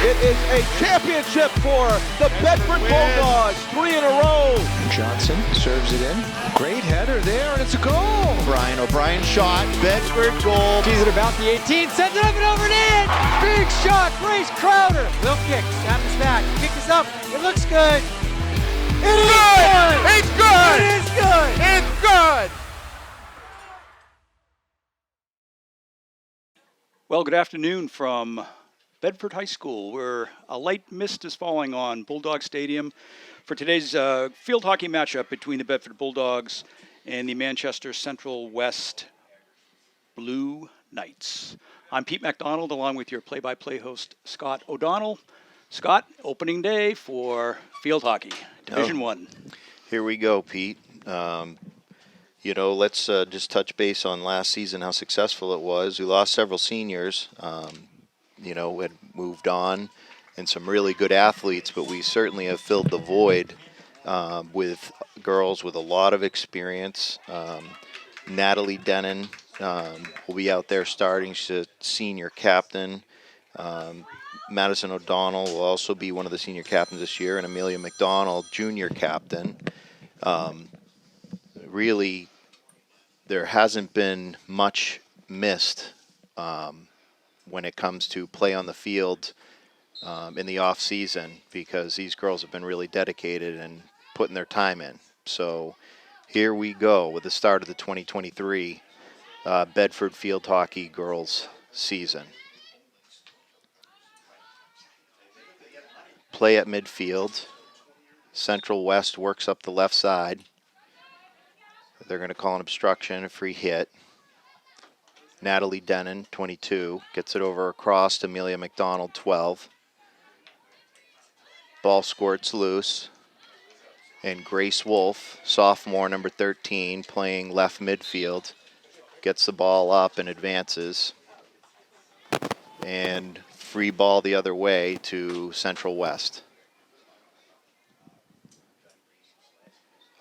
It is a championship for the Bedford Bulldogs, 3 in a row. Johnson serves it in. Great header there, and it's a goal. Brian O'Brien shot, Bedford goal. He's at about the 18, sends it up and over and in. Big shot, Grace Crowder. Will kick, snaps back, kick is up. It looks good. It is good. It's good. It is good. It's good. Well, good afternoon from Bedford High School, where a light mist is falling on Bulldog Stadium for today's field hockey matchup between the Bedford Bulldogs and the Manchester Central West Blue Knights. I'm Pete MacDonald, along with your play-by-play host, Scott O'Donnell. Scott, opening day for field hockey, Division One. Here we go, Pete. Let's just touch base on last season, how successful it was. We lost several seniors. Had moved on, and some really good athletes, but we certainly have filled the void with girls with a lot of experience. Natalie Denon will be out there starting. She's a senior captain. Madison O'Donnell will also be one of the senior captains this year, and Amelia McDonald, junior captain. Really, there hasn't been much missed when it comes to play on the field in the off season, because these girls have been really dedicated and putting their time in. So here we go with the start of the 2023 Bedford field hockey girls season. Play at midfield. Central West works up the left side. They're going to call an obstruction, a free hit. Natalie Denon, 22, gets it over across to Amelia McDonald, 12. Ball squirts loose. And Grace Wolf, sophomore, number 13, playing left midfield, gets the ball up and advances. And free ball the other way to Central West.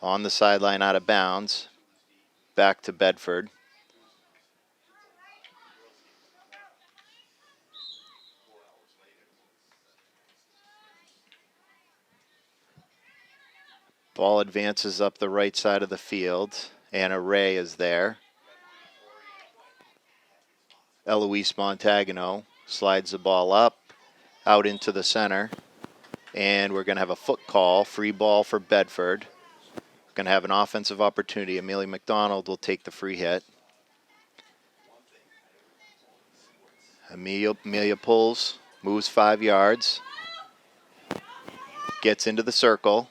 On the sideline, out of bounds, back to Bedford. Ball advances up the right side of the field. Anna Ray is there. Eloise Montagano slides the ball up, out into the center. And we're going to have a foot call, free ball for Bedford. We're going to have an offensive opportunity. Amelia McDonald will take the free hit. Amelia pulls, moves 5 yards, gets into the circle.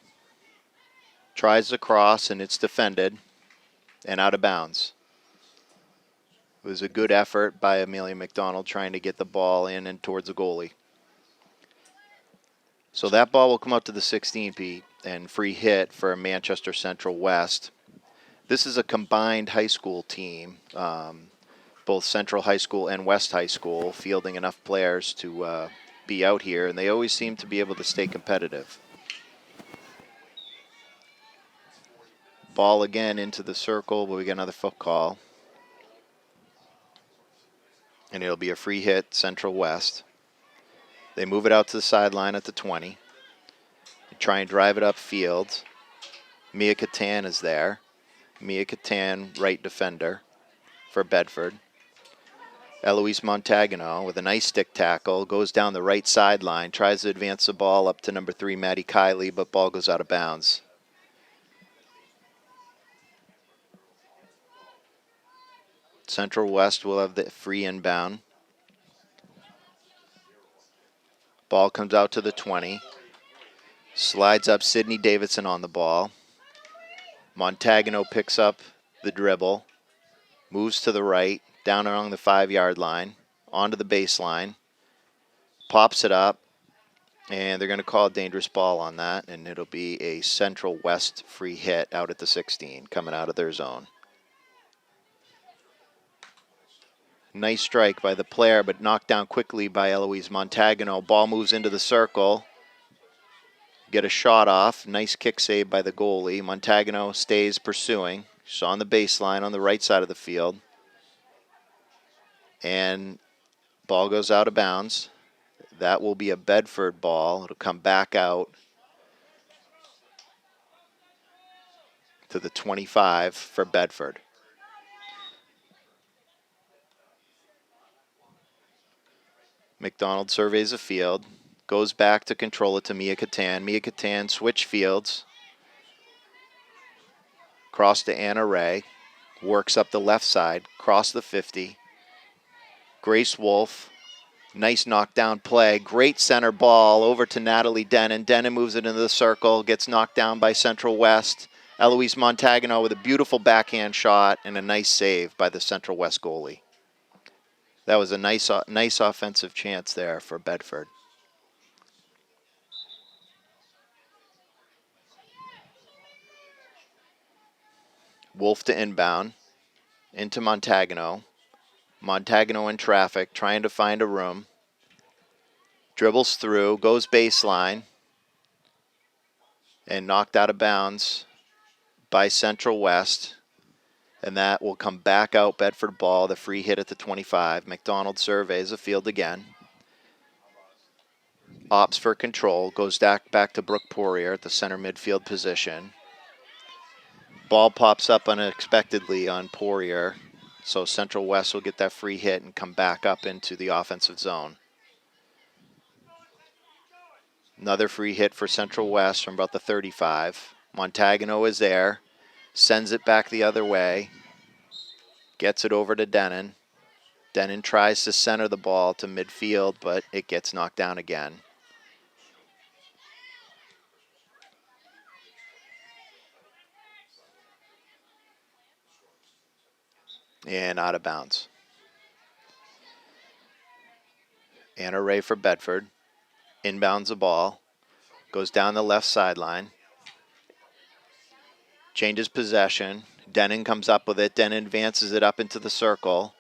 Tries the cross, and it's defended and out of bounds. It was a good effort by Amelia McDonald trying to get the ball in and towards the goalie. So that ball will come out to the 16, Pete, and free hit for Manchester Central West. This is a combined high school team, both Central High School and West High School, fielding enough players to be out here, and they always seem to be able to stay competitive. Ball again into the circle, but we get another foot call. And it'll be a free hit, Central West. They move it out to the sideline at the 20. They try and drive it upfield. Mia Catan is there. Mia Catan, right defender for Bedford. Eloise Montagano with a nice stick tackle, goes down the right sideline, tries to advance the ball up to number 3, Maddie Kiley, but ball goes out of bounds. Central West will have the free inbound. Ball comes out to the 20. Slides up Sydney Davidson on the ball. Montagano picks up the dribble. Moves to the right, down along the 5-yard line, onto the baseline. Pops it up, and they're going to call a dangerous ball on that, and it'll be a Central West free hit out at the 16, coming out of their zone. Nice strike by the player, but knocked down quickly by Eloise Montagano. Ball moves into the circle. Get a shot off. Nice kick save by the goalie. Montagano stays pursuing. She's on the baseline on the right side of the field. And ball goes out of bounds. That will be a Bedford ball. It'll come back out to the 25 for Bedford. McDonald surveys the field, goes back to control it to Mia Catan. Mia Catan switch fields, cross to Anna Ray, works up the left side, cross the 50. Grace Wolf, nice knockdown play, great center ball over to Natalie Denon. Denon moves it into the circle, gets knocked down by Central West. Eloise Montagano with a beautiful backhand shot and a nice save by the Central West goalie. That was a nice offensive chance there for Bedford. Wolf to inbound, into Montagano. Montagano in traffic, trying to find a room. Dribbles through, goes baseline, and knocked out of bounds by Central West. And that will come back out Bedford ball, the free hit at the 25. McDonald surveys the field again. Opts for control, goes back to Brooke Poirier at the center midfield position. Ball pops up unexpectedly on Poirier, so Central West will get that free hit and come back up into the offensive zone. Another free hit for Central West from about the 35. Montagano is there, sends it back the other way, gets it over to Denon. Denon tries to center the ball to midfield, but it gets knocked down again. And out of bounds. Anna Ray for Bedford. Inbounds the ball. Goes down the left sideline. Changes possession. Denon comes up with it. Denon advances it up into the circle.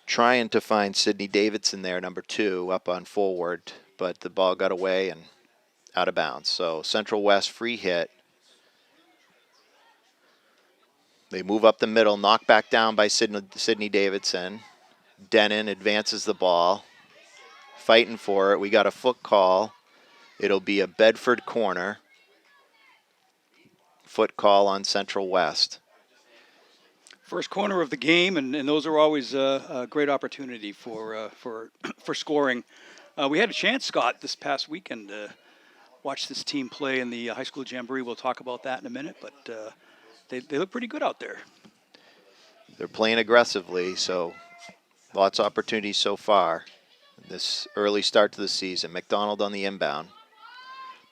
Trying to find Sydney Davidson there, number 2, up on forward. But the ball got away and out of bounds. So Central West free hit. They move up the middle, knocked back down by Sydney Davidson. Denon advances the ball, fighting for it. We got a foot call. It'll be a Bedford corner. Foot call on Central West. First corner of the game, and those are always a great opportunity for scoring. We had a chance, Scott, this past weekend to watch this team play in the high school jamboree. We'll talk about that in a minute, but they look pretty good out there. They're playing aggressively, so lots of opportunities so far. This early start to the season. McDonald on the inbound.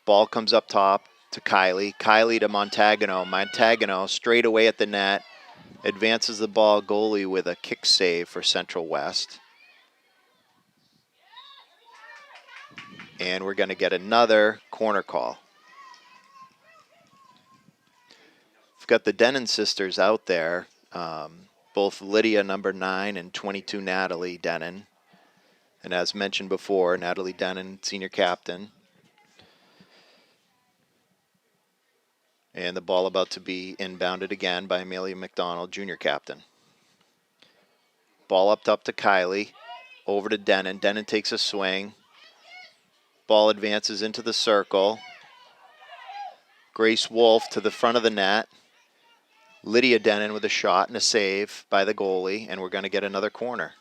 Ball comes up top to Kylie. Kylie to Montagano. Montagano straight away at the net. Advances the ball. Goalie with a kick save for Central West. And we're going to get another corner call. We've got the Denon sisters out there. Both Lydia, number 9, and 22, Natalie Denon. And as mentioned before, Natalie Denon, senior captain. And the ball about to be inbounded again by Amelia McDonald, junior captain. Ball up top to Kylie. Over to Denon. Denon takes a swing. Ball advances into the circle. Grace Wolf to the front of the net. Lydia Denon with a shot and a save by the goalie, and we're going to get another corner.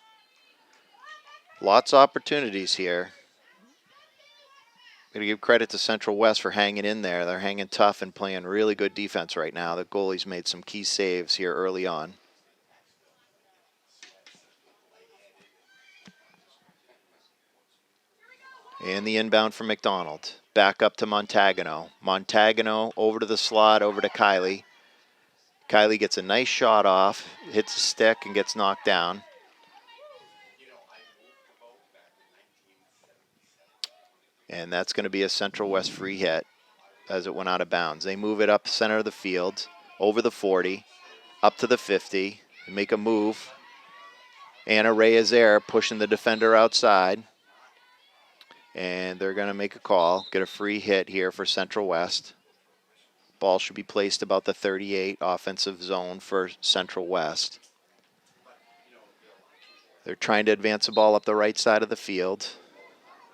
Lots of opportunities here. Going to give credit to Central West for hanging in there. They're hanging tough and playing really good defense right now. The goalie's made some key saves here early on. And the inbound from McDonald. Back up to Montagano. Montagano over to the slot, over to Kylie. Kylie gets a nice shot off, hits a stick, and gets knocked down. And that's going to be a Central West free hit as it went out of bounds. They move it up center of the field, over the 40, up to the 50, make a move. Anna Ray is there, pushing the defender outside. And they're going to make a call, get a free hit here for Central West. Ball should be placed about the 38 offensive zone for Central West. They're trying to advance the ball up the right side of the field.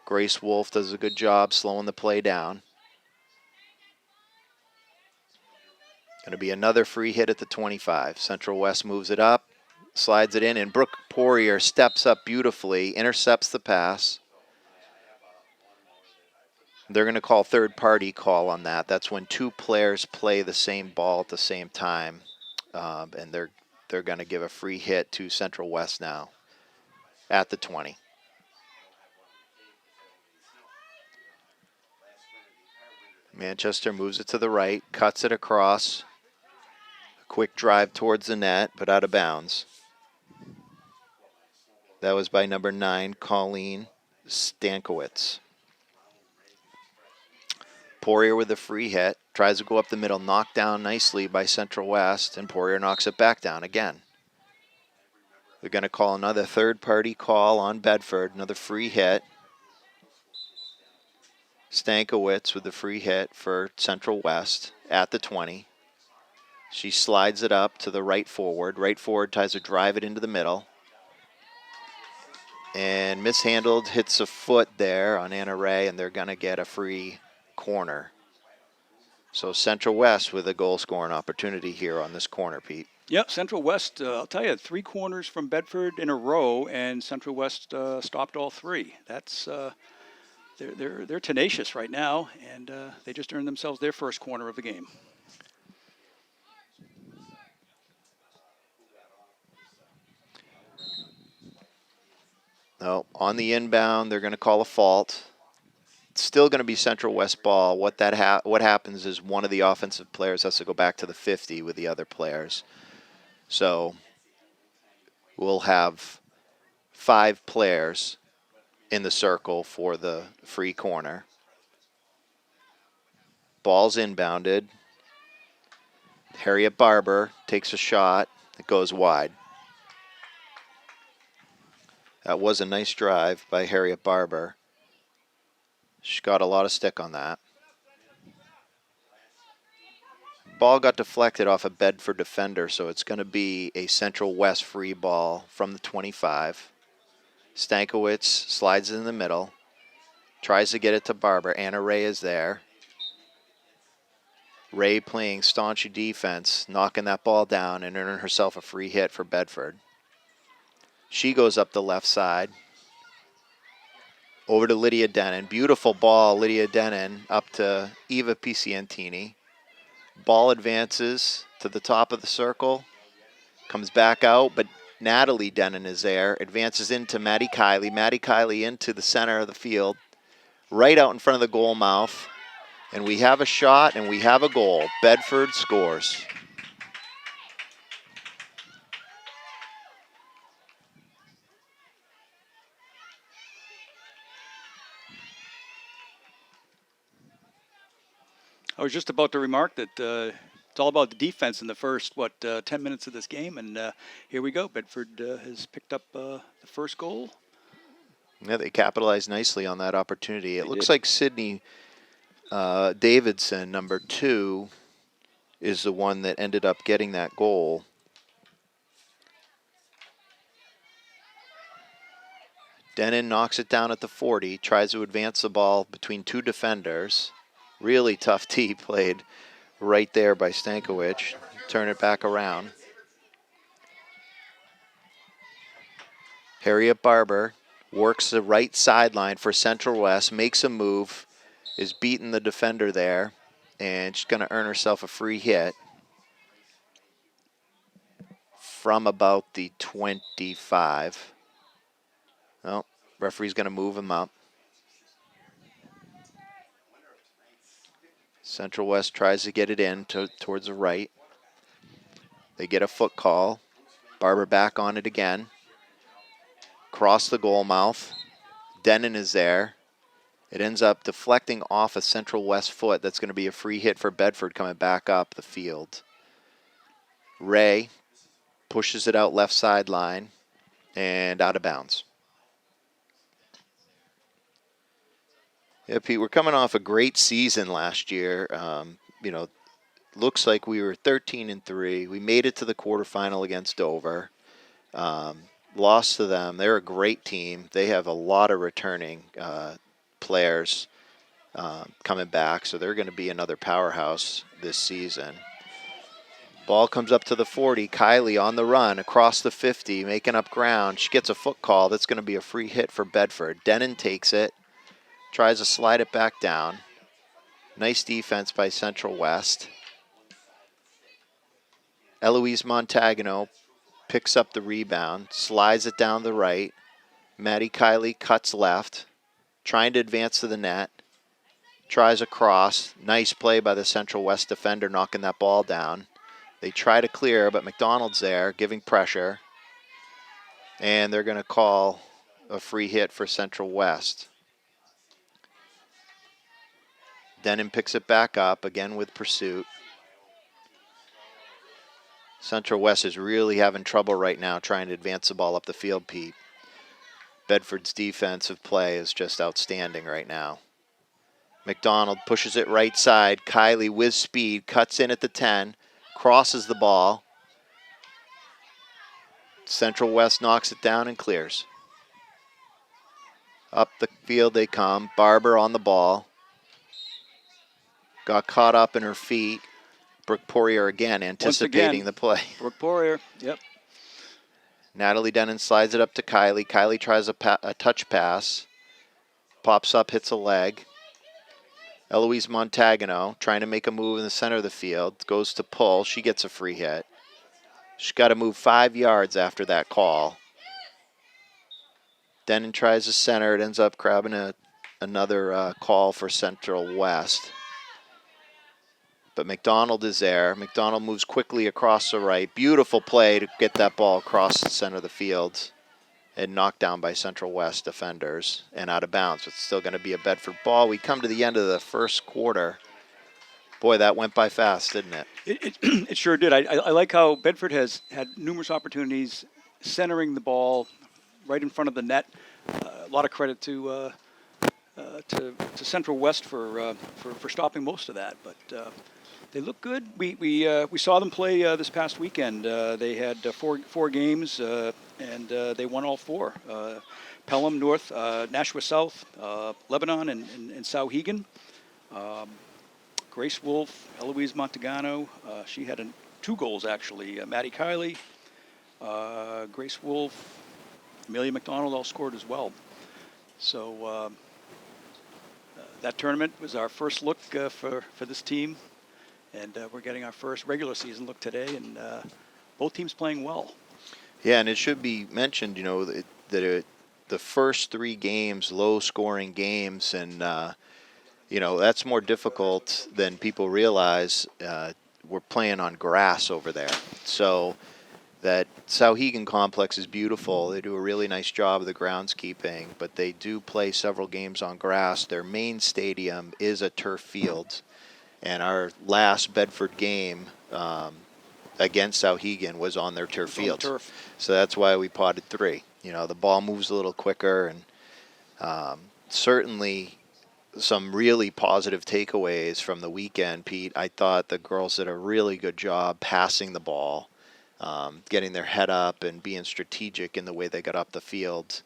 Grace Wolf does a good job slowing the play down. Going to be another free hit at the 25. Central West moves it up, slides it in, and Brooke Poirier steps up beautifully, intercepts the pass. They're going to call third-party call on that. That's when two players play the same ball at the same time, and they're going to give a free hit to Central West now at the 20. Manchester moves it to the right, cuts it across. Quick drive towards the net, but out of bounds. That was by number 9, Colleen Stankiewicz. Poirier with a free hit, tries to go up the middle, knocked down nicely by Central West, and Poirier knocks it back down again. They're going to call another third-party call on Bedford, another free hit. Stankiewicz with the free hit for Central West at the 20. She slides it up to the right forward. Right forward tries to drive it into the middle. And mishandled, hits a foot there on Anna Ray, and they're going to get a free corner. So Central West with a goal-scoring opportunity here on this corner, Pete. Yep, Central West, I'll tell you, 3 corners from Bedford in a row, and Central West stopped all 3. That's they're tenacious right now, and they just earned themselves their first corner of the game. No, on the inbound, they're going to call a fault. It's still going to be Central West ball. What happens is one of the offensive players has to go back to the 50 with the other players. So we'll have 5 players in the circle for the free corner. Ball's inbounded. Harriet Barber takes a shot. It goes wide. That was a nice drive by Harriet Barber. She got a lot of stick on that. Ball got deflected off a Bedford defender, so it's going to be a Central West free ball from the 25. Stankiewicz slides in the middle, tries to get it to Barber. Anna Ray is there. Ray playing staunch defense, knocking that ball down and earning herself a free hit for Bedford. She goes up the left side. Over to Lydia Denon. Beautiful ball, Lydia Denon, up to Eva Picientini. Ball advances to the top of the circle. Comes back out, but Natalie Denon is there. Advances into Maddie Kiley. Maddie Kiley into the center of the field. Right out in front of the goal mouth. And we have a shot and we have a goal. Bedford scores. I was just about to remark that it's all about the defense in the first, 10 minutes of this game, and here we go. Bedford has picked up the first goal. Yeah, they capitalized nicely on that opportunity. It looks like Sydney Davidson, number 2, is the one that ended up getting that goal. Denon knocks it down at the 40, tries to advance the ball between 2 defenders. Really tough tee played right there by Stankiewicz. Turn it back around. Harriet Barber works the right sideline for Central West, makes a move, is beating the defender there, and she's going to earn herself a free hit from about the 25. Well, referee's going to move him up. Central West tries to get it in towards the right. They get a foot call. Barber back on it again. Cross the goal mouth. Denon is there. It ends up deflecting off a Central West foot. That's going to be a free hit for Bedford coming back up the field. Ray pushes it out left sideline and out of bounds. Yeah, Pete, we're coming off a great season last year. Looks like we were 13-3. We made it to the quarterfinal against Dover. lost to them. They're a great team. They have a lot of returning players coming back, so they're going to be another powerhouse this season. Ball comes up to the 40. Kylie on the run across the 50, making up ground. She gets a foot call. That's going to be a free hit for Bedford. Denon takes it, tries to slide it back down. Nice defense by Central West. Eloise Montagano picks up the rebound, slides it down the right. Maddie Kiley cuts left, trying to advance to the net. Tries a cross. Nice play by the Central West defender, knocking that ball down. They try to clear, but McDonald's there, giving pressure. And they're going to call a free hit for Central West. Denon picks it back up, again with pursuit. Central West is really having trouble right now trying to advance the ball up the field, Pete. Bedford's defensive play is just outstanding right now. McDonald pushes it right side. Kylie with speed, cuts in at the 10, crosses the ball. Central West knocks it down and clears. Up the field they come. Barber on the ball. Got caught up in her feet. Brooke Poirier again anticipating the play. Brooke Poirier, yep. Natalie Denon slides it up to Kylie. Kylie tries a touch pass. Pops up, hits a leg. Eloise Montagano trying to make a move in the center of the field. Goes to pull. She gets a free hit. She's got to move 5 yards after that call. Denon tries to center. It ends up grabbing another call for Central West. But McDonald is there. McDonald moves quickly across the right. Beautiful play to get that ball across the center of the field and knocked down by Central West defenders and out of bounds. It's still going to be a Bedford ball. We come to the end of the first quarter. Boy, that went by fast, didn't it? It sure did. I like how Bedford has had numerous opportunities centering the ball right in front of the net. A lot of credit to Central West for stopping most of that, but they look good. We saw them play this past weekend. They had four games and they won all four. Pelham North, Nashua South, Lebanon, and Sauhegan. Grace Wolf, Eloise Montagano. She had 2 goals actually. Maddie Kiley, Grace Wolf, Amelia McDonald all scored as well. So that tournament was our first look for this team, and we're getting our first regular season look today, and both teams playing well. Yeah, and it should be mentioned, that the first 3 games, low-scoring games, and that's more difficult than people realize. We're playing on grass over there, so that Sauhegan complex is beautiful. They do a really nice job of the groundskeeping, but they do play several games on grass. Their main stadium is a turf field, and our last Bedford game against Sauhegan was on their turf field. So that's why we potted 3. The ball moves a little quicker, and certainly some really positive takeaways from the weekend, Pete. I thought the girls did a really good job passing the ball. Getting their head up and being strategic in the way they got up the field,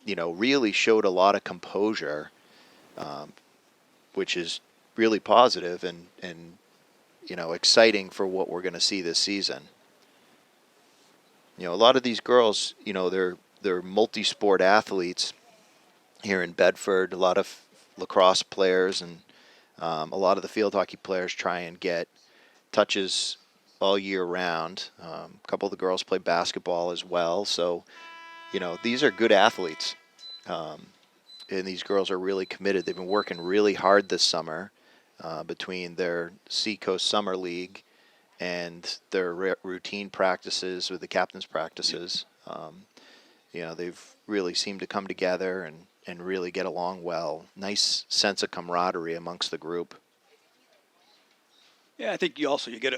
really showed a lot of composure, which is really positive and exciting for what we're going to see this season. A lot of these girls, they're multi-sport athletes here in Bedford. A lot of lacrosse players and a lot of the field hockey players try and get touches all year round. A couple of the girls play basketball as well. So, these are good athletes. And these girls are really committed. They've been working really hard this summer between their Seacoast Summer League and their routine practices with the captain's practices. They've really seemed to come together and really get along well. Nice sense of camaraderie amongst the group. Yeah, I think you get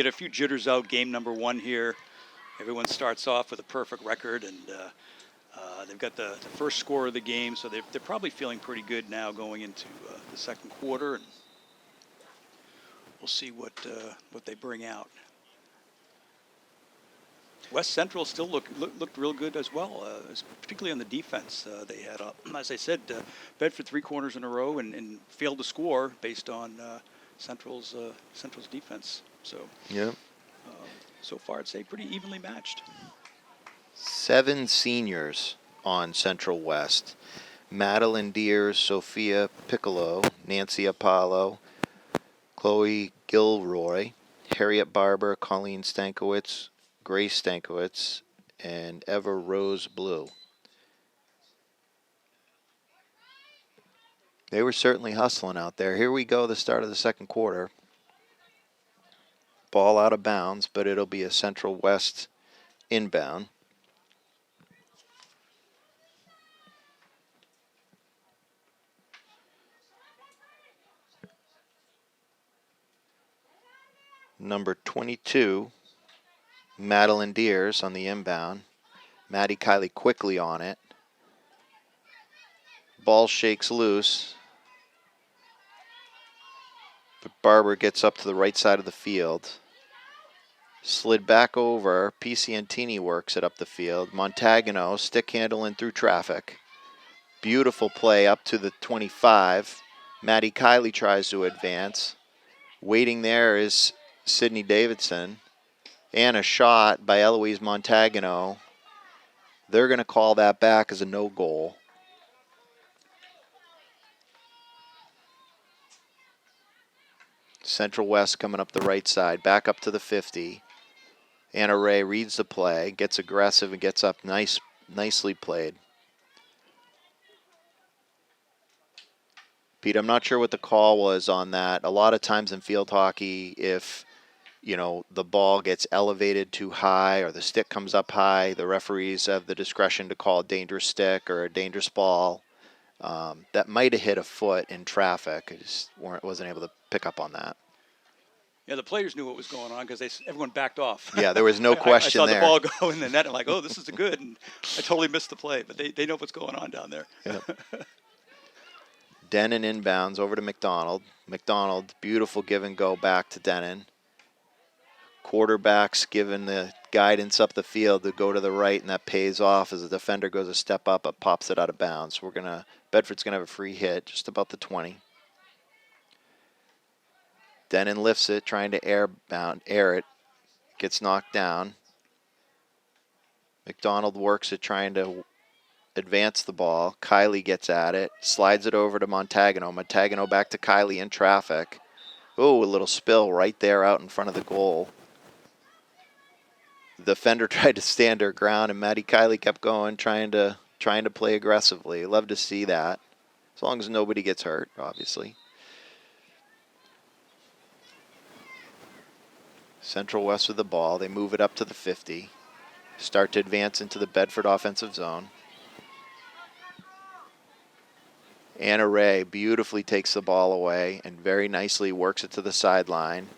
a few jitters out game number 1 here. Everyone starts off with a perfect record, and they've got the first score of the game, so they're probably feeling pretty good now going into the second quarter, and we'll see what they bring out. West Central still looked real good as well, particularly on the defense. They had, as I said, Bedford 3 corners in a row and failed to score based on Central's defense. So, Yep. so far, I'd say pretty evenly matched. 7 seniors on Central West. Madeline Deers, Sophia Piccolo, Nancy Apollo, Chloe Gilroy, Harriet Barber, Colleen Stankiewicz, Grace Stankiewicz, and Eva Rose Blue. They were certainly hustling out there. Here we go, the start of the second quarter. Ball out of bounds, but it'll be a Central West inbound. Number 22, Madeline Deers on the inbound. Maddie Kiley quickly on it. Ball shakes loose. But Barber gets up to the right side of the field. Slid back over. Picientini works it up the field. Montagano stick handling through traffic. Beautiful play up to the 25. Maddie Kiley tries to advance. Waiting there is Sydney Davidson. And a shot by Eloise Montagano. They're going to call that back as a no goal. Central West coming up the right side, back up to the 50. Anna Ray reads the play, gets aggressive and gets up. Nicely played. Pete, I'm not sure what the call was on that. A lot of times in field hockey, if the ball gets elevated too high or the stick comes up high, the referees have the discretion to call a dangerous stick or a dangerous ball. That might have hit a foot in traffic. I just wasn't able to pick up on that. Yeah, the players knew what was going on because everyone backed off. Yeah, there was no question there. I saw the ball go in the net and like, oh, this is good. And I totally missed the play, but they know what's going on down there. Yep. Denon inbounds over to McDonald. McDonald, beautiful give and go back to Denon. Quarterbacks given the guidance up the field to go to the right, and that pays off as the defender goes a step up, but pops it out of bounds. Bedford's gonna have a free hit just about the 20. Denon lifts it, trying to air it. Gets knocked down. McDonald works it, trying to advance the ball. Kiley gets at it, slides it over to Montagano. Montagano back to Kiley in traffic. Oh, a little spill right there out in front of the goal. The defender tried to stand her ground, and Maddie Kiley kept going, trying to play aggressively. Love to see that, as long as nobody gets hurt, obviously. Central West with the ball. They move it up to the 50. Start to advance into the Bedford offensive zone. Anna Ray beautifully takes the ball away and very nicely works it to the sideline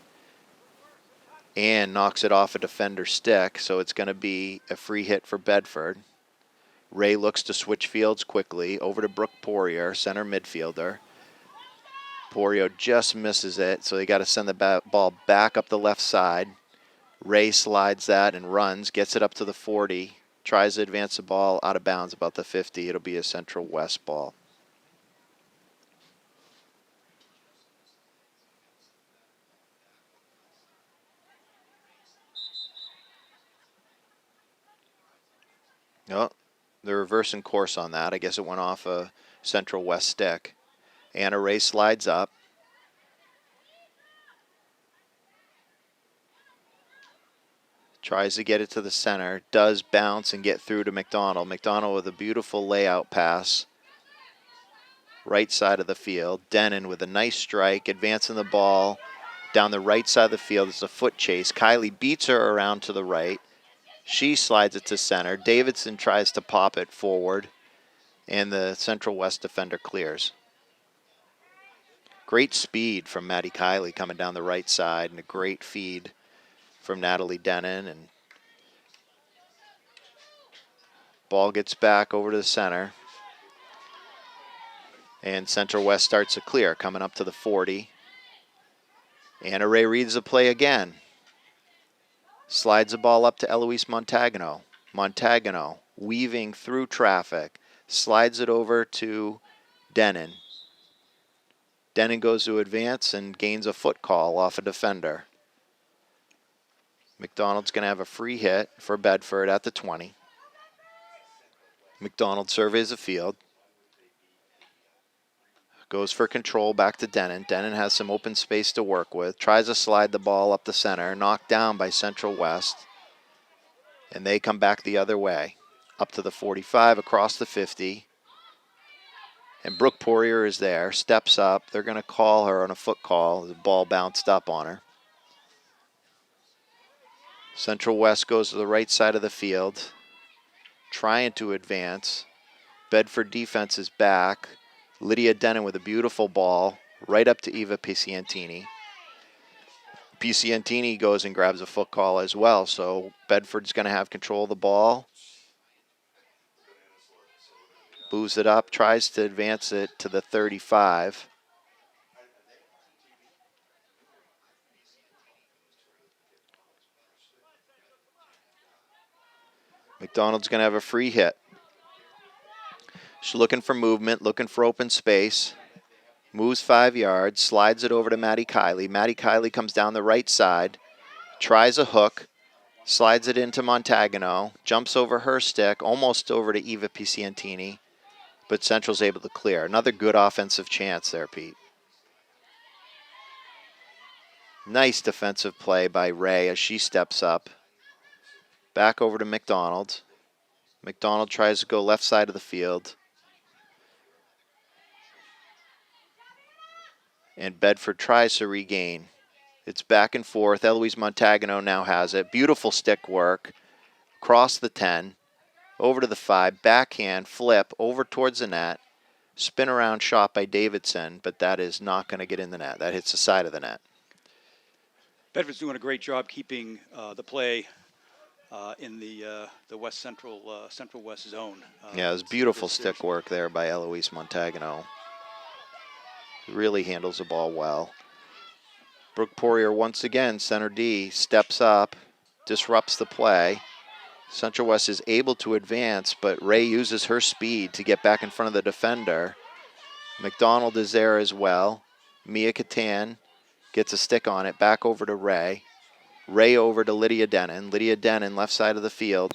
and knocks it off a defender's stick, so it's going to be a free hit for Bedford. Ray looks to switch fields quickly over to Brooke Poirier, center midfielder. Poirier just misses it, so they got to send the ball back up the left side. Ray slides that and runs, gets it up to the 40, tries to advance the ball out of bounds about the 50. It'll be a Central West ball. No, they're reversing course on that. I guess it went off a Central West stick. Anna Ray slides up. Tries to get it to the center. Does bounce and get through to McDonald. McDonald with a beautiful layout pass. Right side of the field. Denon with a nice strike. Advancing the ball down the right side of the field. It's a foot chase. Kiley beats her around to the right. She slides it to center. Davidson tries to pop it forward. And the Central West defender clears. Great speed from Maddie Kiley coming down the right side, and a great feed from Natalie Denon. And ball gets back over to the center. And Central West starts to clear, coming up to the 40. Anna Ray reads the play again. Slides the ball up to Eloise Montagano. Montagano, weaving through traffic, slides it over to Denon. Denon goes to advance and gains a foot call off a defender. McDonald's going to have a free hit for Bedford at the 20. McDonald surveys the field. Goes for control back to Denon. Denon has some open space to work with. Tries to slide the ball up the center. Knocked down by Central West. And they come back the other way. Up to the 45, across the 50. And Brooke Poirier is there. Steps up. They're going to call her on a foot call. The ball bounced up on her. Central West goes to the right side of the field. Trying to advance. Bedford defense is back. Lydia Denon with a beautiful ball right up to Eva Piscientini. Piscientini goes and grabs a foot call as well, so Bedford's going to have control of the ball. Moves it up, tries to advance it to the 35. McDonald's going to have a free hit. She's looking for movement, looking for open space. Moves 5 yards, slides it over to Maddie Kiley. Maddie Kiley comes down the right side, tries a hook, slides it into Montagano, jumps over her stick, almost over to Eva Piscientini, but Central's able to clear. Another good offensive chance there, Pete. Nice defensive play by Ray as she steps up. Back over to McDonald. McDonald tries to go left side of the field. And Bedford tries to regain. It's back and forth. Eloise Montagano now has it. Beautiful stick work. Across the 10. Over to the 5. Backhand, flip, over towards the net. Spin around shot by Davidson, but that is not going to get in the net. That hits the side of the net. Bedford's doing a great job keeping the play in the West Central West zone. Yeah, it was beautiful stick work there by Eloise Montagano. Really handles the ball well. Brooke Poirier once again, center D, steps up, disrupts the play. Central West is able to advance, but Ray uses her speed to get back in front of the defender. McDonald is there as well. Mia Catan gets a stick on it, back over to Ray. Ray over to Lydia Denon. Lydia Denon, left side of the field.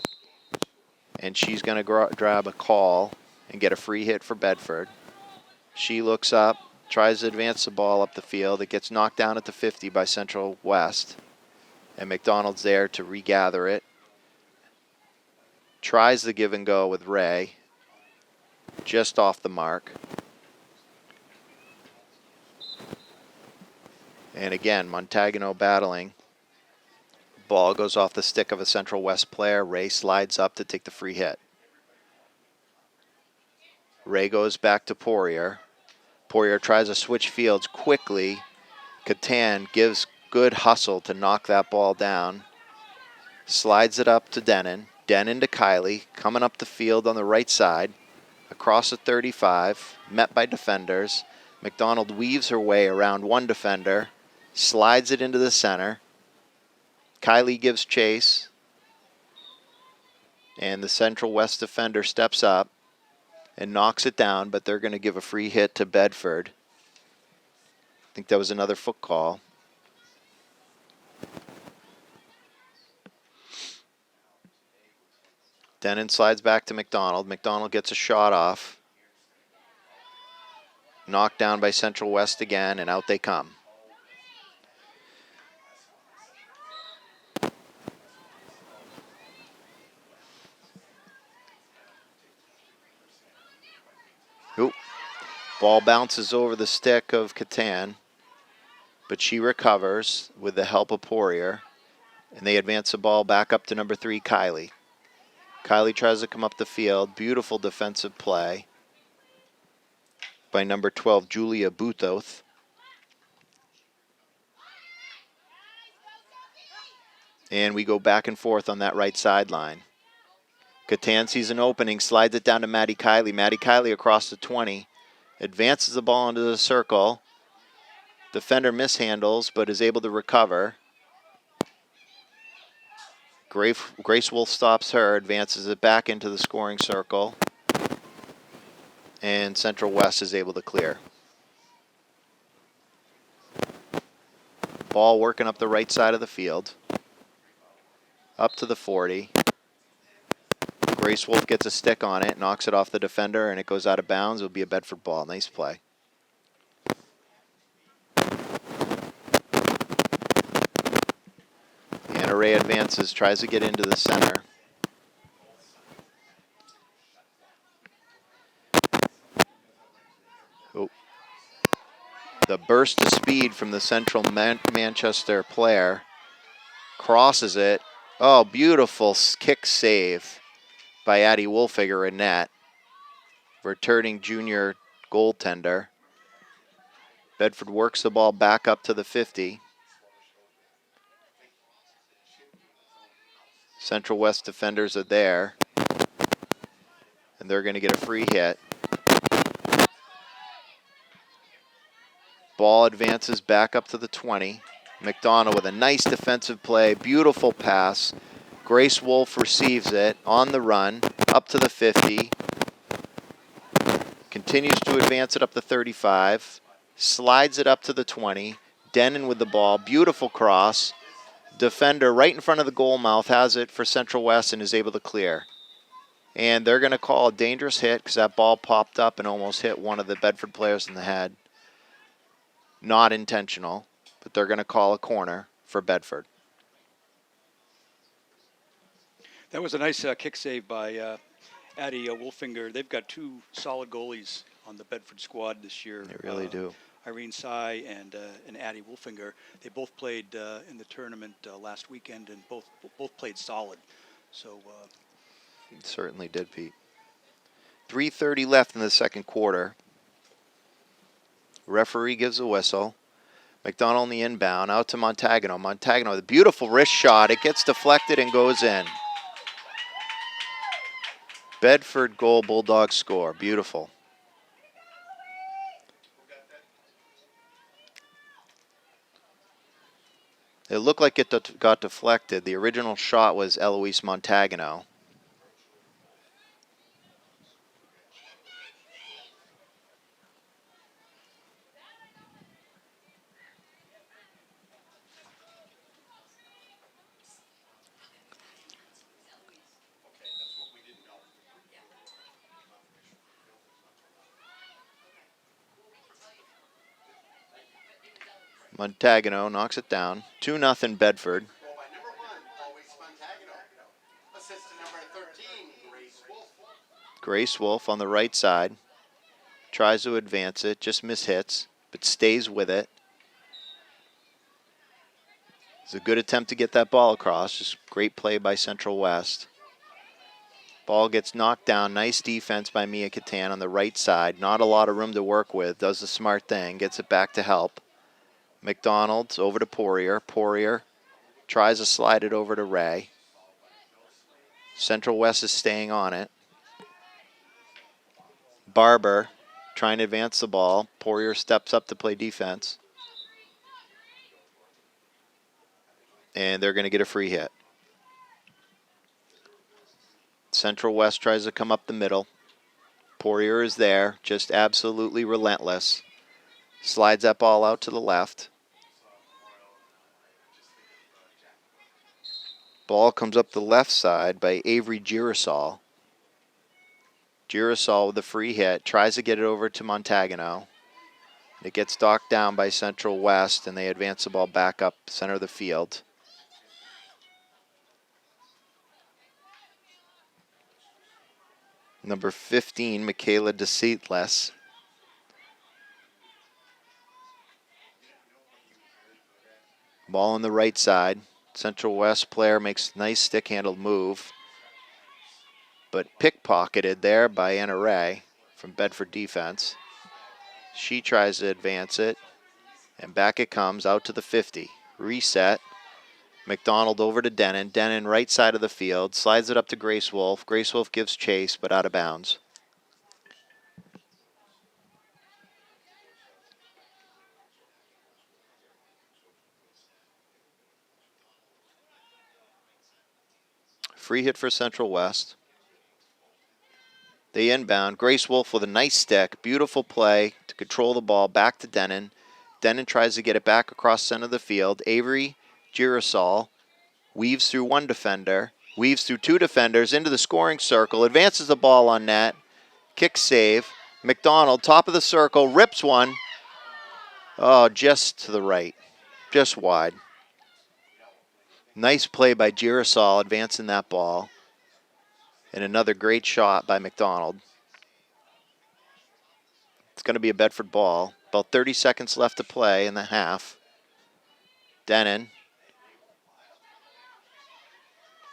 And she's going to grab a call and get a free hit for Bedford. She looks up, tries to advance the ball up the field. It gets knocked down at the 50 by Central West. And McDonald's there to regather it. Tries the give and go with Ray. Just off the mark. And again, Montagano battling. Ball goes off the stick of a Central West player. Ray slides up to take the free hit. Ray goes back to Poirier. Poirier tries to switch fields quickly. Catan gives good hustle to knock that ball down. Slides it up to Denon. Denon to Kiley, coming up the field on the right side. Across the 35, met by defenders. McDonald weaves her way around one defender. Slides it into the center. Kiley gives chase. And the Central West defender steps up and knocks it down, but they're going to give a free hit to Bedford. I think that was another foot call. Denon slides back to McDonald. McDonald gets a shot off. Knocked down by Central West again, and out they come. Oop. Ball bounces over the stick of Catan, but she recovers with the help of Poirier, and they advance the ball back up to number 3, Kiley. Kiley tries to come up the field. Beautiful defensive play by number 12, Julia Buthoth. And we go back and forth on that right sideline. Catan sees an opening, slides it down to Maddie Kiley. Maddie Kiley across the 20. Advances the ball into the circle. Defender mishandles, but is able to recover. Grace Wolf stops her, advances it back into the scoring circle, and Central West is able to clear. Ball working up the right side of the field, up to the 40. Grace Wolf gets a stick on it, knocks it off the defender, and it goes out of bounds. It'll be a Bedford ball. Nice play. And Array advances, tries to get into the center. Oh. The burst of speed from the Central Manchester player. Crosses it. Oh, beautiful kick save by Addie Wolfiger in net. Returning junior goaltender. Bedford works the ball back up to the 50. Central West defenders are there. And they're going to get a free hit. Ball advances back up to the 20. McDonald with a nice defensive play. Beautiful pass. Grace Wolf receives it on the run up to the 50. Continues to advance it up to 35. Slides it up to the 20. Denon with the ball. Beautiful cross. Defender right in front of the goal mouth has it for Central West and is able to clear. And they're going to call a dangerous hit because that ball popped up and almost hit one of the Bedford players in the head. Not intentional, but they're going to call a corner for Bedford. That was a nice kick save by Addie Wolfinger. They've got two solid goalies on the Bedford squad this year. They really do. Irene Sy and Addie Wolfinger. They both played in the tournament last weekend and both played solid. So It certainly did, Pete. 3:30 left in the second quarter. Referee gives a whistle. McDonald on the inbound, out to Montagano. Montagano with a beautiful wrist shot. It gets deflected and goes in. Bedford goal, Bulldogs score. Beautiful. It looked like it got deflected. The original shot was Eloise Montagano. Montagano knocks it down. 2-0 Bedford. Grace Wolf on the right side. Tries to advance it, just mishits, but stays with it. It's a good attempt to get that ball across. Just great play by Central West. Ball gets knocked down. Nice defense by Mia Catan on the right side. Not a lot of room to work with. Does the smart thing. Gets it back to help. McDonald's over to Poirier. Poirier tries to slide it over to Ray. Central West is staying on it. Barber trying to advance the ball. Poirier steps up to play defense. And they're going to get a free hit. Central West tries to come up the middle. Poirier is there, just absolutely relentless. Slides that ball out to the left. Ball comes up the left side by Avery Girasol. Girasol with a free hit, tries to get it over to Montagano. It gets knocked down by Central West, and they advance the ball back up center of the field. Number 15, Michaela DeSeatless. Ball on the right side. Central West player makes a nice stick-handled move, but pickpocketed there by Anna Ray from Bedford defense. She tries to advance it, and back it comes out to the 50. Reset. McDonald over to Denon. Denon right side of the field. Slides it up to Grace Wolf. Grace Wolf gives chase, but out of bounds. Free hit for Central West. They inbound. Grace Wolf with a nice stick. Beautiful play to control the ball. Back to Denon. Denon tries to get it back across center of the field. Avery Girasol weaves through one defender. Weaves through two defenders into the scoring circle. Advances the ball on net. Kick save. McDonald, top of the circle, rips one. Oh, just to the right. Just wide. Nice play by Girasol advancing that ball. And another great shot by McDonald. It's going to be a Bedford ball. About 30 seconds left to play in the half. Denon's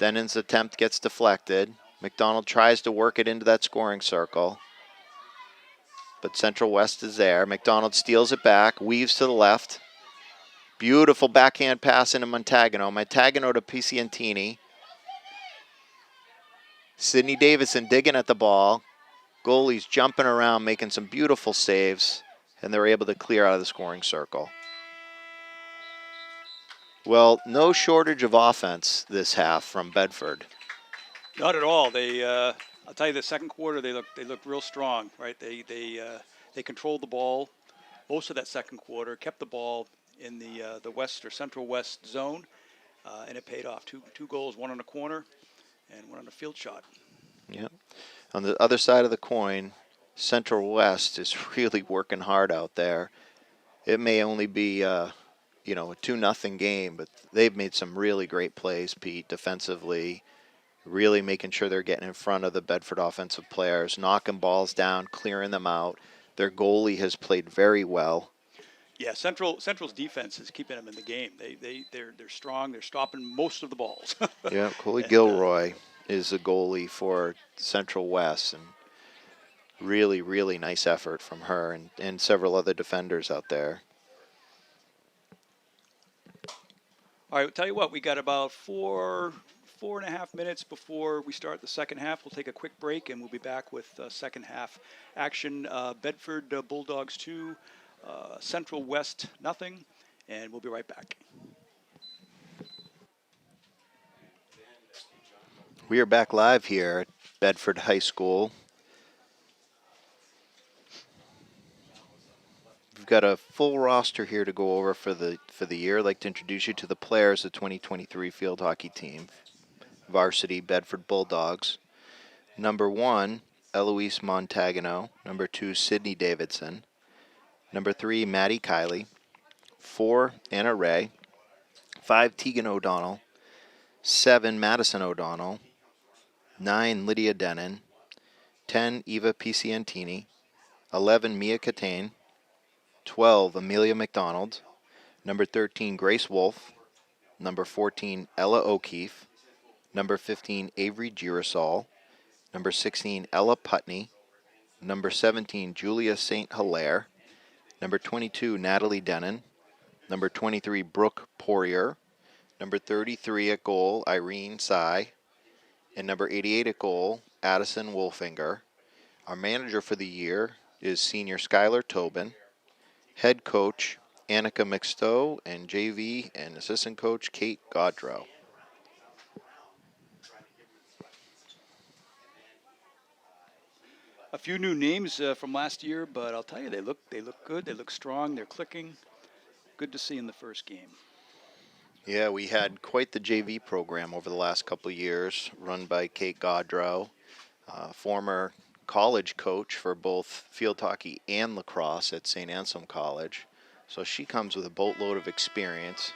attempt gets deflected. McDonald tries to work it into that scoring circle. But Central West is there. McDonald steals it back, weaves to the left. Beautiful backhand pass into Montagano. Montagano to Picientini. Sidney Davidson digging at the ball. Goalies jumping around, making some beautiful saves, and they're able to clear out of the scoring circle. Well, no shortage of offense this half from Bedford. Not at all. I'll tell you, the second quarter they looked real strong, right? They controlled the ball most of that second quarter, kept the ball in the west or central west zone, and it paid off. Two goals, one on a corner, and one on a field shot. Yep. On the other side of the coin, Central West is really working hard out there. It may only be a 2-0 game, but they've made some really great plays, Pete, defensively. Really making sure they're getting in front of the Bedford offensive players, knocking balls down, clearing them out. Their goalie has played very well. Yeah, Central's defense is keeping them in the game. They're strong. They're stopping most of the balls. Yeah, Coley Gilroy is the goalie for Central West, and really, really nice effort from her and several other defenders out there. All right, I'll tell you what, we got about four and a half minutes before we start the second half. We'll take a quick break, and we'll be back with second half action. Bedford Bulldogs 2, Central West nothing, and we'll be right back. We are back live here at Bedford High School. We've got a full roster here to go over for the year. I'd like to introduce you to the players of the 2023 field hockey team. Varsity Bedford Bulldogs. Number 1, Eloise Montagano. Number 2, Sidney Davidson. Number 3, Maddie Kiley. 4, Anna Ray. 5, Tegan O'Donnell. 7, Madison O'Donnell. 9, Lydia Denon. 10, Eva Picientini. 11, Mia Catane. 12, Amelia McDonald. Number 13, Grace Wolf. Number 14, Ella O'Keefe. Number 15, Avery Girasol. Number 16, Ella Putney. Number 17, Julia St. Hilaire. Number 22, Natalie Denon. Number 23, Brooke Poirier. Number 33 at goal, Irene Sy. And number 88 at goal, Addison Wolfinger. Our manager for the year is senior Skylar Tobin. Head coach, Annika McStowe, and JV and assistant coach, Kate Gaudreau. A few new names from last year, but I'll tell you, they look good. They look strong. They're clicking. Good to see in the first game. Yeah, we had quite the JV program over the last couple of years, run by Kate Gaudreau, former college coach for both field hockey and lacrosse at St. Anselm College. So she comes with a boatload of experience.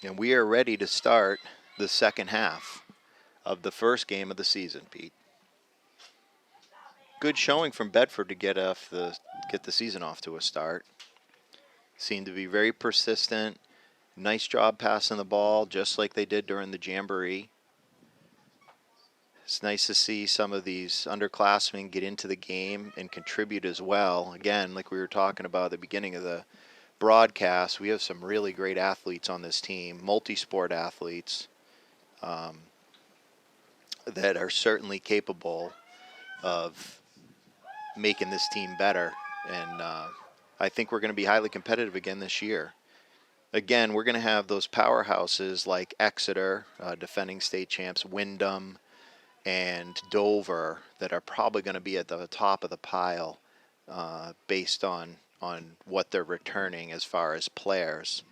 And we are ready to start the second half of the first game of the season, Pete. Good showing from Bedford to get the season off to a start. Seemed to be very persistent. Nice job passing the ball, just like they did during the Jamboree. It's nice to see some of these underclassmen get into the game and contribute as well. Again, like we were talking about at the beginning of the broadcast, we have some really great athletes on this team, multi-sport athletes that are certainly capable of making this team better. And I think we're going to be highly competitive again this year. again, we're going to have those powerhouses like Exeter, defending state champs, Wyndham, and Dover that are probably going to be at the top of the pile based on what they're returning as far as players.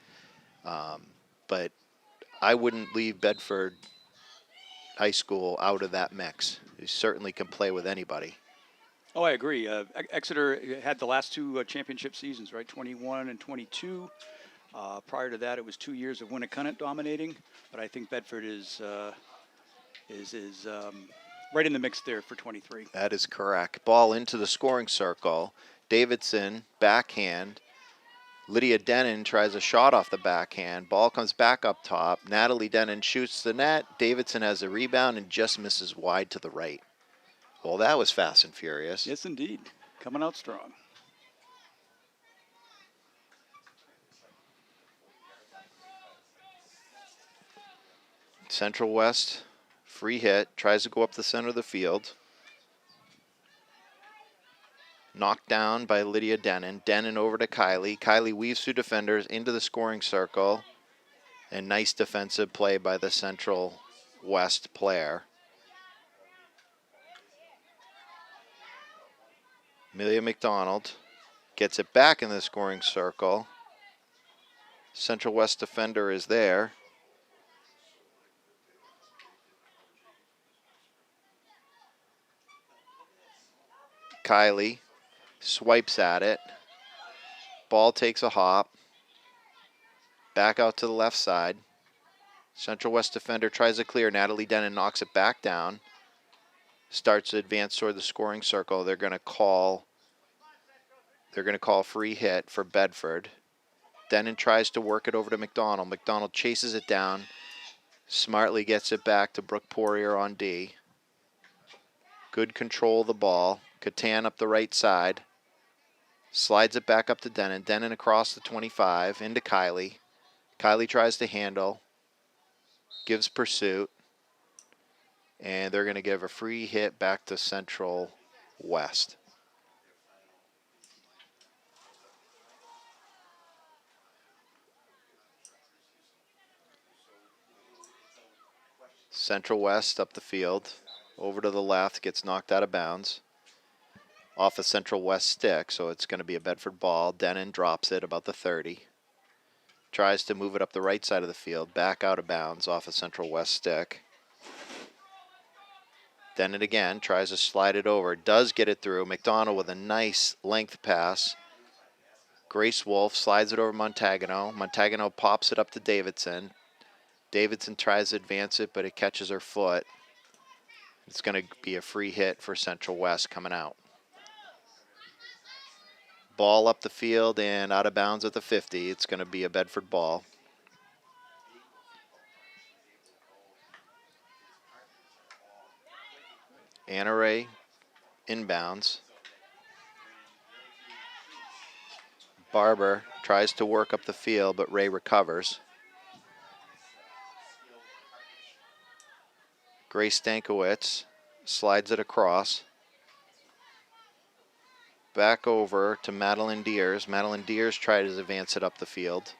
But I wouldn't leave Bedford High School out of that mix. You certainly can play with anybody. Oh, I agree. Exeter had the last two championship seasons, right? 21 and 22. Prior to that, it was 2 years of Winnicott dominating. But I think Bedford is right in the mix there for 23. That is correct. Ball into the scoring circle. Davidson, backhand. Lydia Denon tries a shot off the backhand. Ball comes back up top. Natalie Denon shoots the net. Davidson has a rebound and just misses wide to the right. Well, that was fast and furious. Yes, indeed. Coming out strong. Central West, free hit. Tries to go up the center of the field. Knocked down by Lydia Denon. Denon over to Kylie. Kylie weaves through defenders into the scoring circle. And nice defensive play by the Central West player. Amelia McDonald gets it back in the scoring circle. Central West defender is there. Kylie swipes at it. Ball takes a hop. Back out to the left side. Central West defender tries to clear. Natalie Denon knocks it back down. Starts to advance toward the scoring circle. They're going to call free hit for Bedford. Denon tries to work it over to McDonald. McDonald chases it down. Smartly gets it back to Brooke Poirier on D. Good control of the ball. Catan up the right side. Slides it back up to Denon. Denon across the 25 into Kylie. Kylie tries to handle. Gives pursuit. And they're going to give a free hit back to Central West. Central West up the field. Over to the left. Gets knocked out of bounds. Off a Central West stick, so it's going to be a Bedford ball. Denon drops it about the 30. Tries to move it up the right side of the field. Back out of bounds off a Central West stick. Denon again tries to slide it over. Does get it through. McDonald with a nice length pass. Grace Wolf slides it over Montagano. Montagano pops it up to Davidson. Davidson tries to advance it, but it catches her foot. It's going to be a free hit for Central West coming out. Ball up the field and out of bounds at the 50. It's going to be a Bedford ball. Anna Ray inbounds. Barber tries to work up the field, but Ray recovers. Grace Stankiewicz slides it across. Back over to Madeline Deers. Madeline Deers tries to advance it up the field.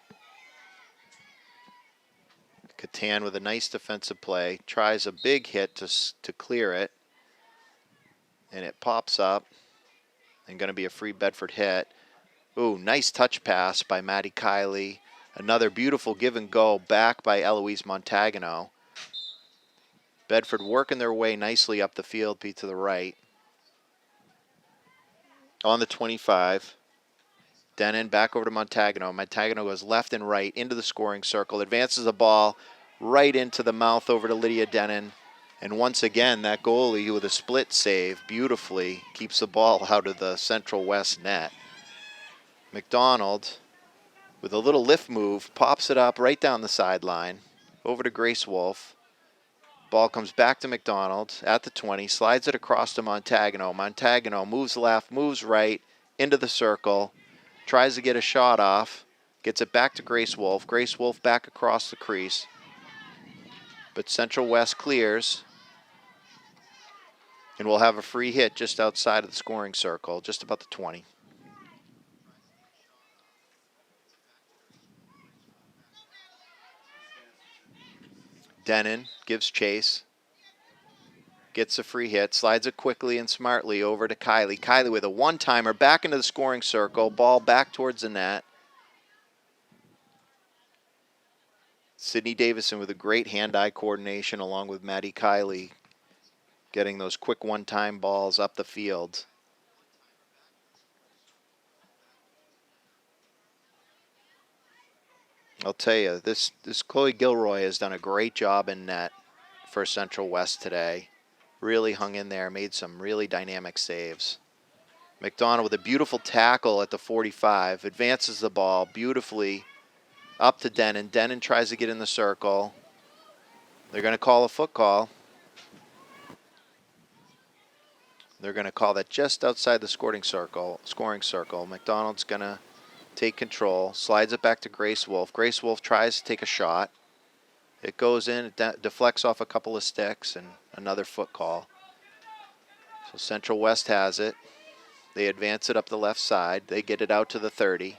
Catan with a nice defensive play. Tries a big hit to clear it. And it pops up. And going to be a free Bedford hit. Ooh, nice touch pass by Maddie Kiley. Another beautiful give and go back by Eloise Montagano. Bedford working their way nicely up the field, Pete, to the right. On the 25. Denon back over to Montagano. Montagano goes left and right into the scoring circle. Advances the ball right into the mouth over to Lydia Denon. And once again, that goalie with a split save beautifully keeps the ball out of the Central West net. McDonald, with a little lift move, pops it up right down the sideline. Over to Grace Wolf. Ball comes back to McDonald at the 20, slides it across to Montagano. Montagano moves left, moves right, into the circle, tries to get a shot off, gets it back to Grace Wolf. Grace Wolf back across the crease. But Central West clears. And we'll have a free hit just outside of the scoring circle, just about the 20. Denon gives chase. Gets a free hit, slides it quickly and smartly over to Kylie. Kylie with a one-timer back into the scoring circle, ball back towards the net. Sydney Davison with a great hand-eye coordination along with Maddie Kylie, getting those quick one-time balls up the field. I'll tell you, this Chloe Gilroy has done a great job in net for Central West today. Really hung in there, made some really dynamic saves. McDonald with a beautiful tackle at the 45, advances the ball beautifully up to Denon. Denon tries to get in the circle. They're going to call a foot call. They're going to call that just outside the scoring circle. McDonald's going to take control, slides it back to Grace Wolf. Grace Wolf tries to take a shot. It goes in, it deflects off a couple of sticks, and another foot call. So Central West has it. They advance it up the left side. They get it out to the 30.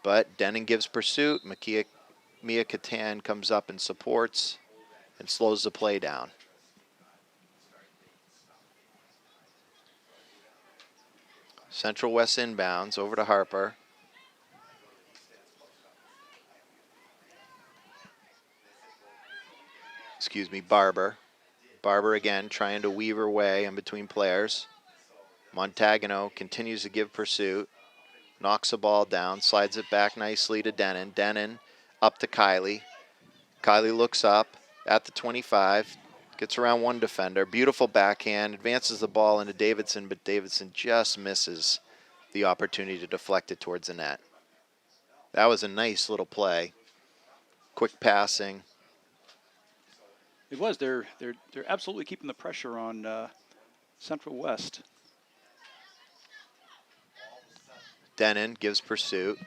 But Denon gives pursuit. Mia Catan comes up and supports and slows the play down. Central West inbounds over to Harper. Barber. Barber again trying to weave her way in between players. Montagano continues to give pursuit. Knocks the ball down, slides it back nicely to Denon. Denon up to Kylie. Kylie looks up at the 25. Gets around one defender. Beautiful backhand. Advances the ball into Davidson, but Davidson just misses the opportunity to deflect it towards the net. That was a nice little play. Quick passing. It was. They're absolutely keeping the pressure on Central West. Denon gives pursuit.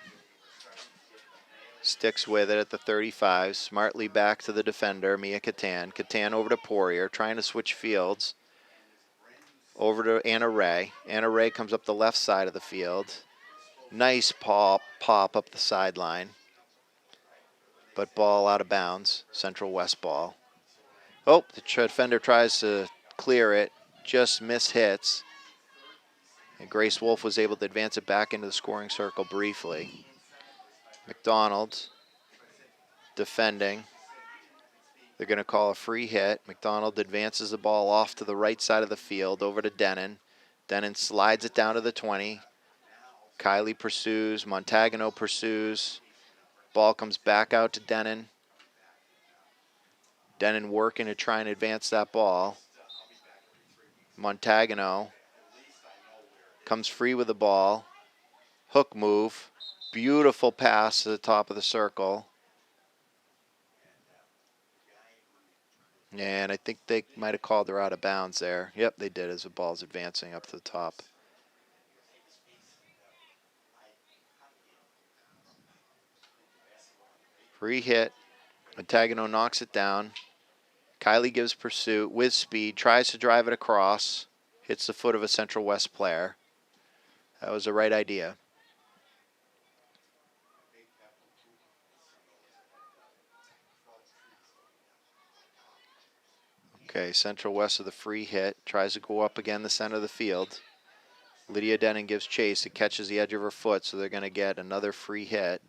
Sticks with it at the 35. Smartly back to the defender, Mia Catan. Catan over to Poirier, trying to switch fields. Over to Anna Ray. Anna Ray comes up the left side of the field. Nice pop up the sideline. But ball out of bounds. Central West ball. Oh, the defender tries to clear it. Just hits. And Grace Wolf was able to advance it back into the scoring circle briefly. McDonald defending. They're going to call a free hit. McDonald advances the ball off to the right side of the field over to Denon. Denon slides it down to the 20. Kylie pursues. Montagano pursues. Ball comes back out to Denon. Denon working to try and advance that ball. Montagano comes free with the ball. Hook move. Beautiful pass to the top of the circle. And I think they might have called her out of bounds there. Yep, they did as the ball's advancing up to the top. Free hit. Montagano knocks it down. Kylie gives pursuit with speed, tries to drive it across, hits the foot of a Central West player. That was the right idea. Okay, Central West with a free hit, tries to go up again the center of the field. Lydia Denon gives chase, it catches the edge of her foot, so they're going to get another free hit.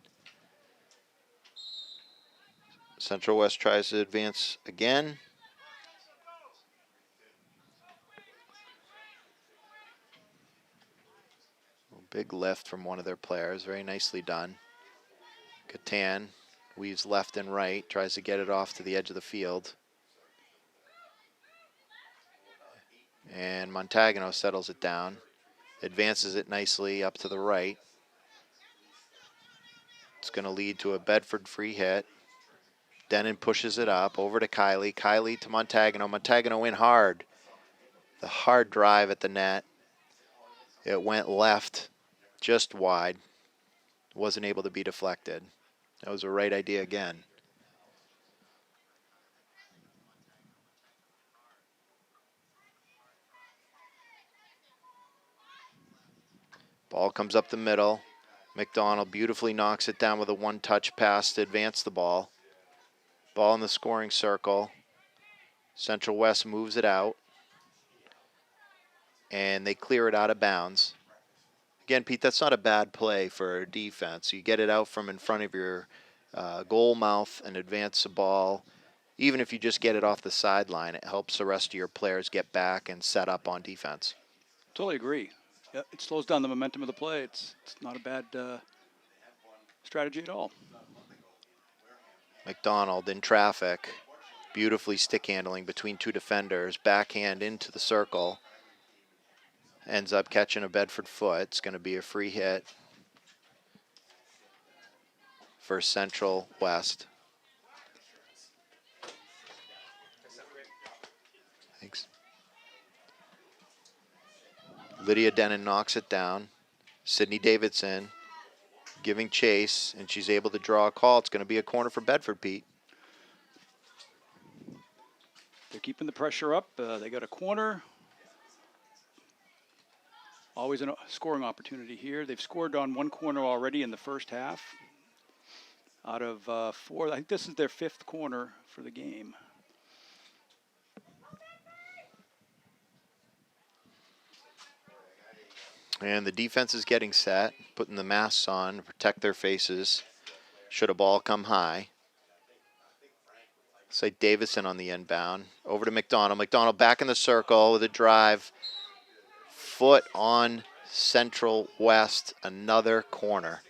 Central West tries to advance again. Big lift from one of their players, very nicely done. Catan weaves left and right, tries to get it off to the edge of the field. And Montagano settles it down, advances it nicely up to the right. It's going to lead to a Bedford free hit. Denon pushes it up over to Kylie. Kylie to Montagano. Montagano in hard. The hard drive at the net. It went left, just wide. Wasn't able to be deflected. That was the right idea again. Ball comes up the middle. McDonald beautifully knocks it down with a one-touch pass to advance the ball. Ball in the scoring circle. Central West moves it out. And they clear it out of bounds. Again, Pete, that's not a bad play for defense. You get it out from in front of your goal mouth and advance the ball. Even if you just get it off the sideline, it helps the rest of your players get back and set up on defense. Totally agree. Yeah, it slows down the momentum of the play. It's not a bad strategy at all. McDonald in traffic. Beautifully stick handling between two defenders. Backhand into the circle. Ends up catching a Bedford foot. It's going to be a free hit for Central West. Thanks. Lydia Denon knocks it down. Sydney Davidson giving chase, and she's able to draw a call. It's going to be a corner for Bedford, Pete. They're keeping the pressure up. They got a corner. Always a scoring opportunity here. They've scored on one corner already in the first half. Out of 4, I think this is their 5th corner for the game. And the defense is getting set, putting the masks on to protect their faces. Should a ball come high. Say Davison on the inbound. Over to McDonald. McDonald back in the circle with a drive. Foot on Central West, another corner.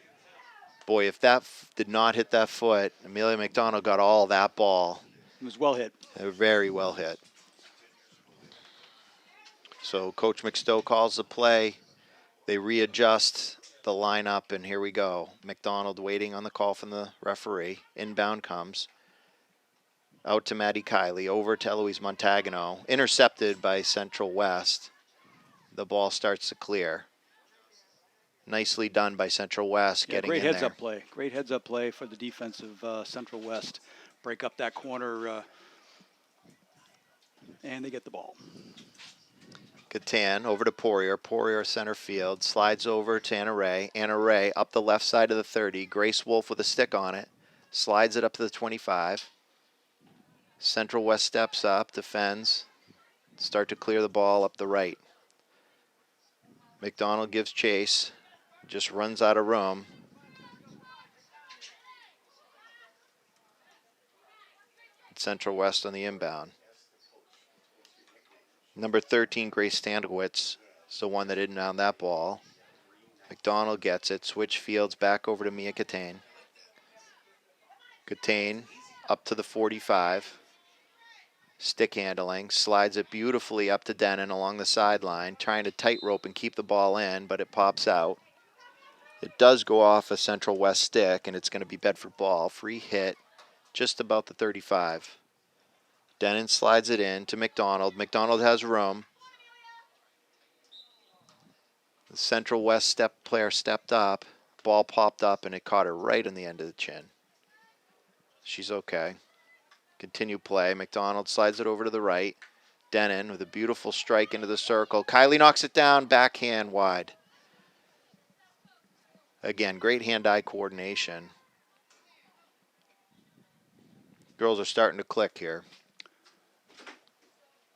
Boy, if that did not hit that foot, Amelia McDonald got all that ball. It was well hit. Very well hit. So Coach McStowe calls the play. They readjust the lineup, and here we go. McDonald waiting on the call from the referee. Inbound comes. Out to Maddie Kiley, over to Eloise Montagano. Intercepted by Central West. The ball starts to clear. Nicely done by Central West, getting great in heads there. up play. Great heads up play for the defense of Central West. Break up that corner, and they get the ball. Catan over to Poirier. Poirier center field. Slides over to Anna Ray. Anna Ray up the left side of the 30. Grace Wolf with a stick on it. Slides it up to the 25. Central West steps up, defends. Start to clear the ball up the right. McDonald gives chase. Just runs out of room. Central West on the inbound. Number 13, Grace Standowitz, is the one that inbound that ball. McDonald gets it. Switch fields back over to Mia Catane. Catane up to the 45. Stick handling. Slides it beautifully up to Denon along the sideline. Trying to tightrope and keep the ball in, but it pops out. It does go off a Central West stick, and it's going to be Bedford ball. Free hit just about the 35. Denon slides it in to McDonald. McDonald has room. The Central West player stepped up. Ball popped up, and it caught her right on the end of the chin. She's okay. Continue play. McDonald slides it over to the right. Denon with a beautiful strike into the circle. Kiley knocks it down, backhand wide. Again, great hand-eye coordination. Girls are starting to click here.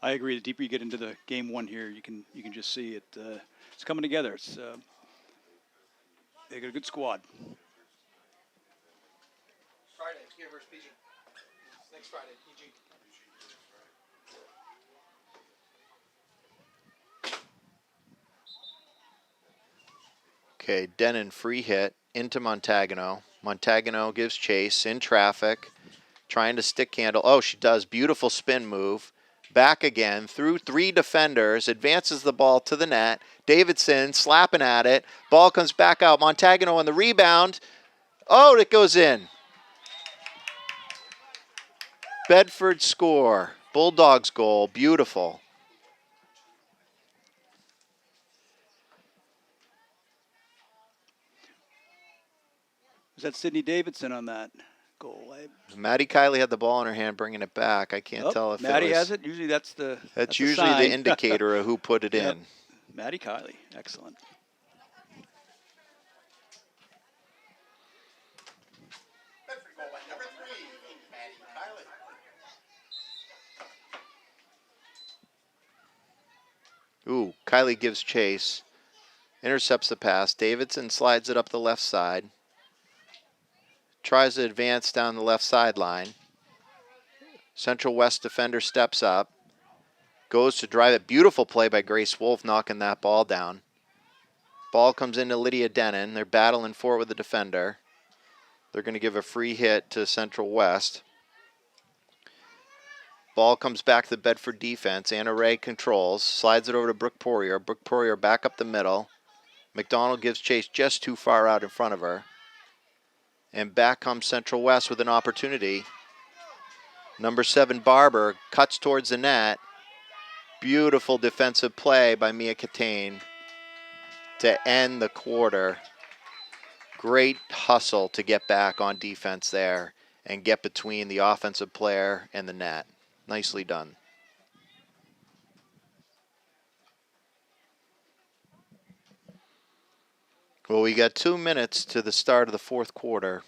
I agree. The deeper you get into the game one here, you can just see it. It's coming together. They got a good squad. Friday, here versus PG. Next Friday, PG. Okay, Denon free hit into Montagano. Montagano gives chase in traffic, trying to stick handle. Oh, she does. Beautiful spin move. Back again through 3 defenders, advances the ball to the net. Davidson slapping at it. Ball comes back out. Montagano on the rebound. Oh, it goes in. Bedford score. Bulldogs goal. Beautiful. Was that Sydney Davidson on that goal? Maddie Kiley had the ball in her hand, bringing it back. I can't tell if Maddie it was, has it. Usually that's That's usually sign. the indicator of who put it Yep. in. Maddie Kiley, excellent. Bedford goal by number 3, Maddie Kiley. Ooh, Kylie gives chase. Intercepts the pass. Davidson slides it up the left side. Tries to advance down the left sideline. Central West defender steps up. Goes to drive it. Beautiful play by Grace Wolf knocking that ball down. Ball comes into Lydia Denon. They're battling for it with the defender. They're going to give a free hit to Central West. Ball comes back to the Bedford defense. Anna Ray controls. Slides it over to Brooke Poirier. Brooke Poirier back up the middle. McDonald gives chase just too far out in front of her. And back comes Central West with an opportunity. Number 7, Barber, cuts towards the net. Beautiful defensive play by Mia Catane to end the quarter. Great hustle to get back on defense there and get between the offensive player and the net. Nicely done. Well, we got 2 minutes to the start of the fourth quarter.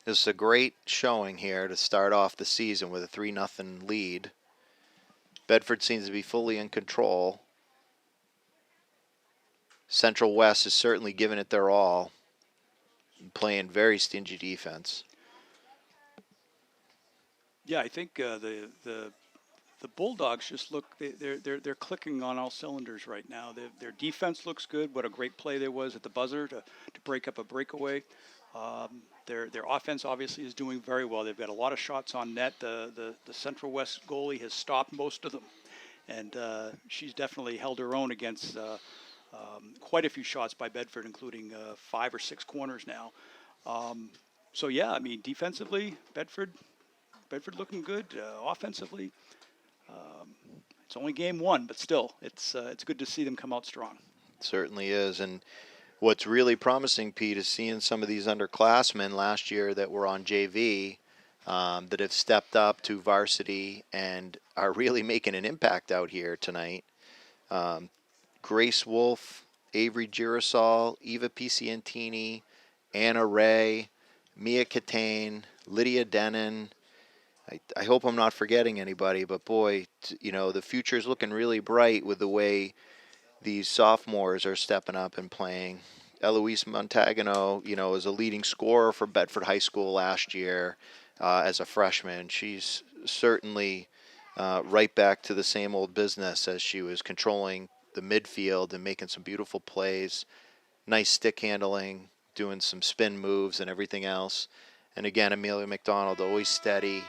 This is a great showing here to start off the season with a 3-0 lead. Bedford seems to be fully in control. Central West is certainly giving it their all, playing very stingy defense. Yeah, I think the Bulldogs just look they're clicking on all cylinders right now. Their defense looks good. What a great play there was at the buzzer to break up a breakaway. Their offense obviously is doing very well. They've got a lot of shots on net. The Central West goalie has stopped most of them, and she's definitely held her own against quite a few shots by Bedford, including 5 or 6 corners now. So yeah, I mean defensively, Bedford looking good. Offensively, it's only game 1, but still, it's good to see them come out strong. It certainly is, and what's really promising, Pete, is seeing some of these underclassmen last year that were on JV that have stepped up to varsity and are really making an impact out here tonight. Grace Wolf, Avery Girasol, Eva Picientini, Anna Ray, Mia Catane, Lydia Denon. I hope I'm not forgetting anybody, but boy, the future is looking really bright with the way these sophomores are stepping up and playing. Eloise Montagano, is a leading scorer for Bedford High School last year as a freshman. She's certainly right back to the same old business as she was controlling the midfield and making some beautiful plays. Nice stick handling, doing some spin moves and everything else. And again, Amelia McDonald, always steady,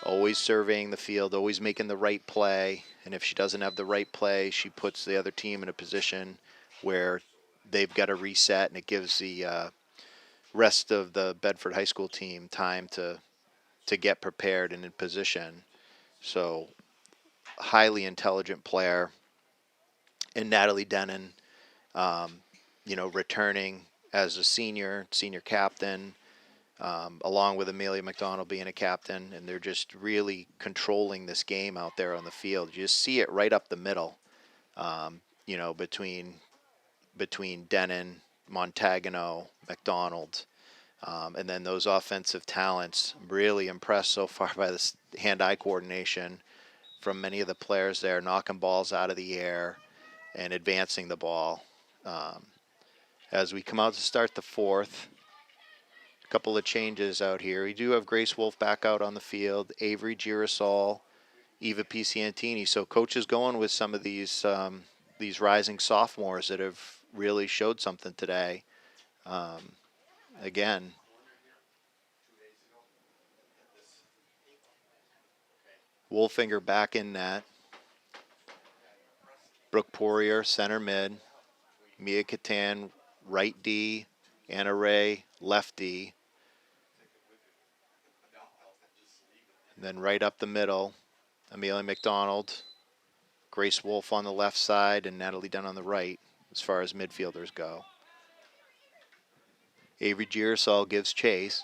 always surveying the field, always making the right play. And if she doesn't have the right play, she puts the other team in a position where they've got to reset, and it gives the rest of the Bedford High School team time to get prepared and in position. So, highly intelligent player. And Natalie Denon, returning as a senior captain, along with Amelia McDonald being a captain, and they're just really controlling this game out there on the field. You just see it right up the middle, between Denon, Montagano, McDonald, and then those offensive talents. I'm really impressed so far by this hand-eye coordination from many of the players there, knocking balls out of the air and advancing the ball. As we come out to start the fourth, a couple of changes out here. We do have Grace Wolf back out on the field, Avery Girasol, Eva Picientini. So coach is going with some of these rising sophomores that have really showed something today. Again, Wolfinger back in net. Brooke Poirier, center mid. Mia Catan, right D. Anna Ray, left D. And then right up the middle, Amelia McDonald, Grace Wolf on the left side, and Natalie Dunn on the right as far as midfielders go. Avery Girasol gives chase.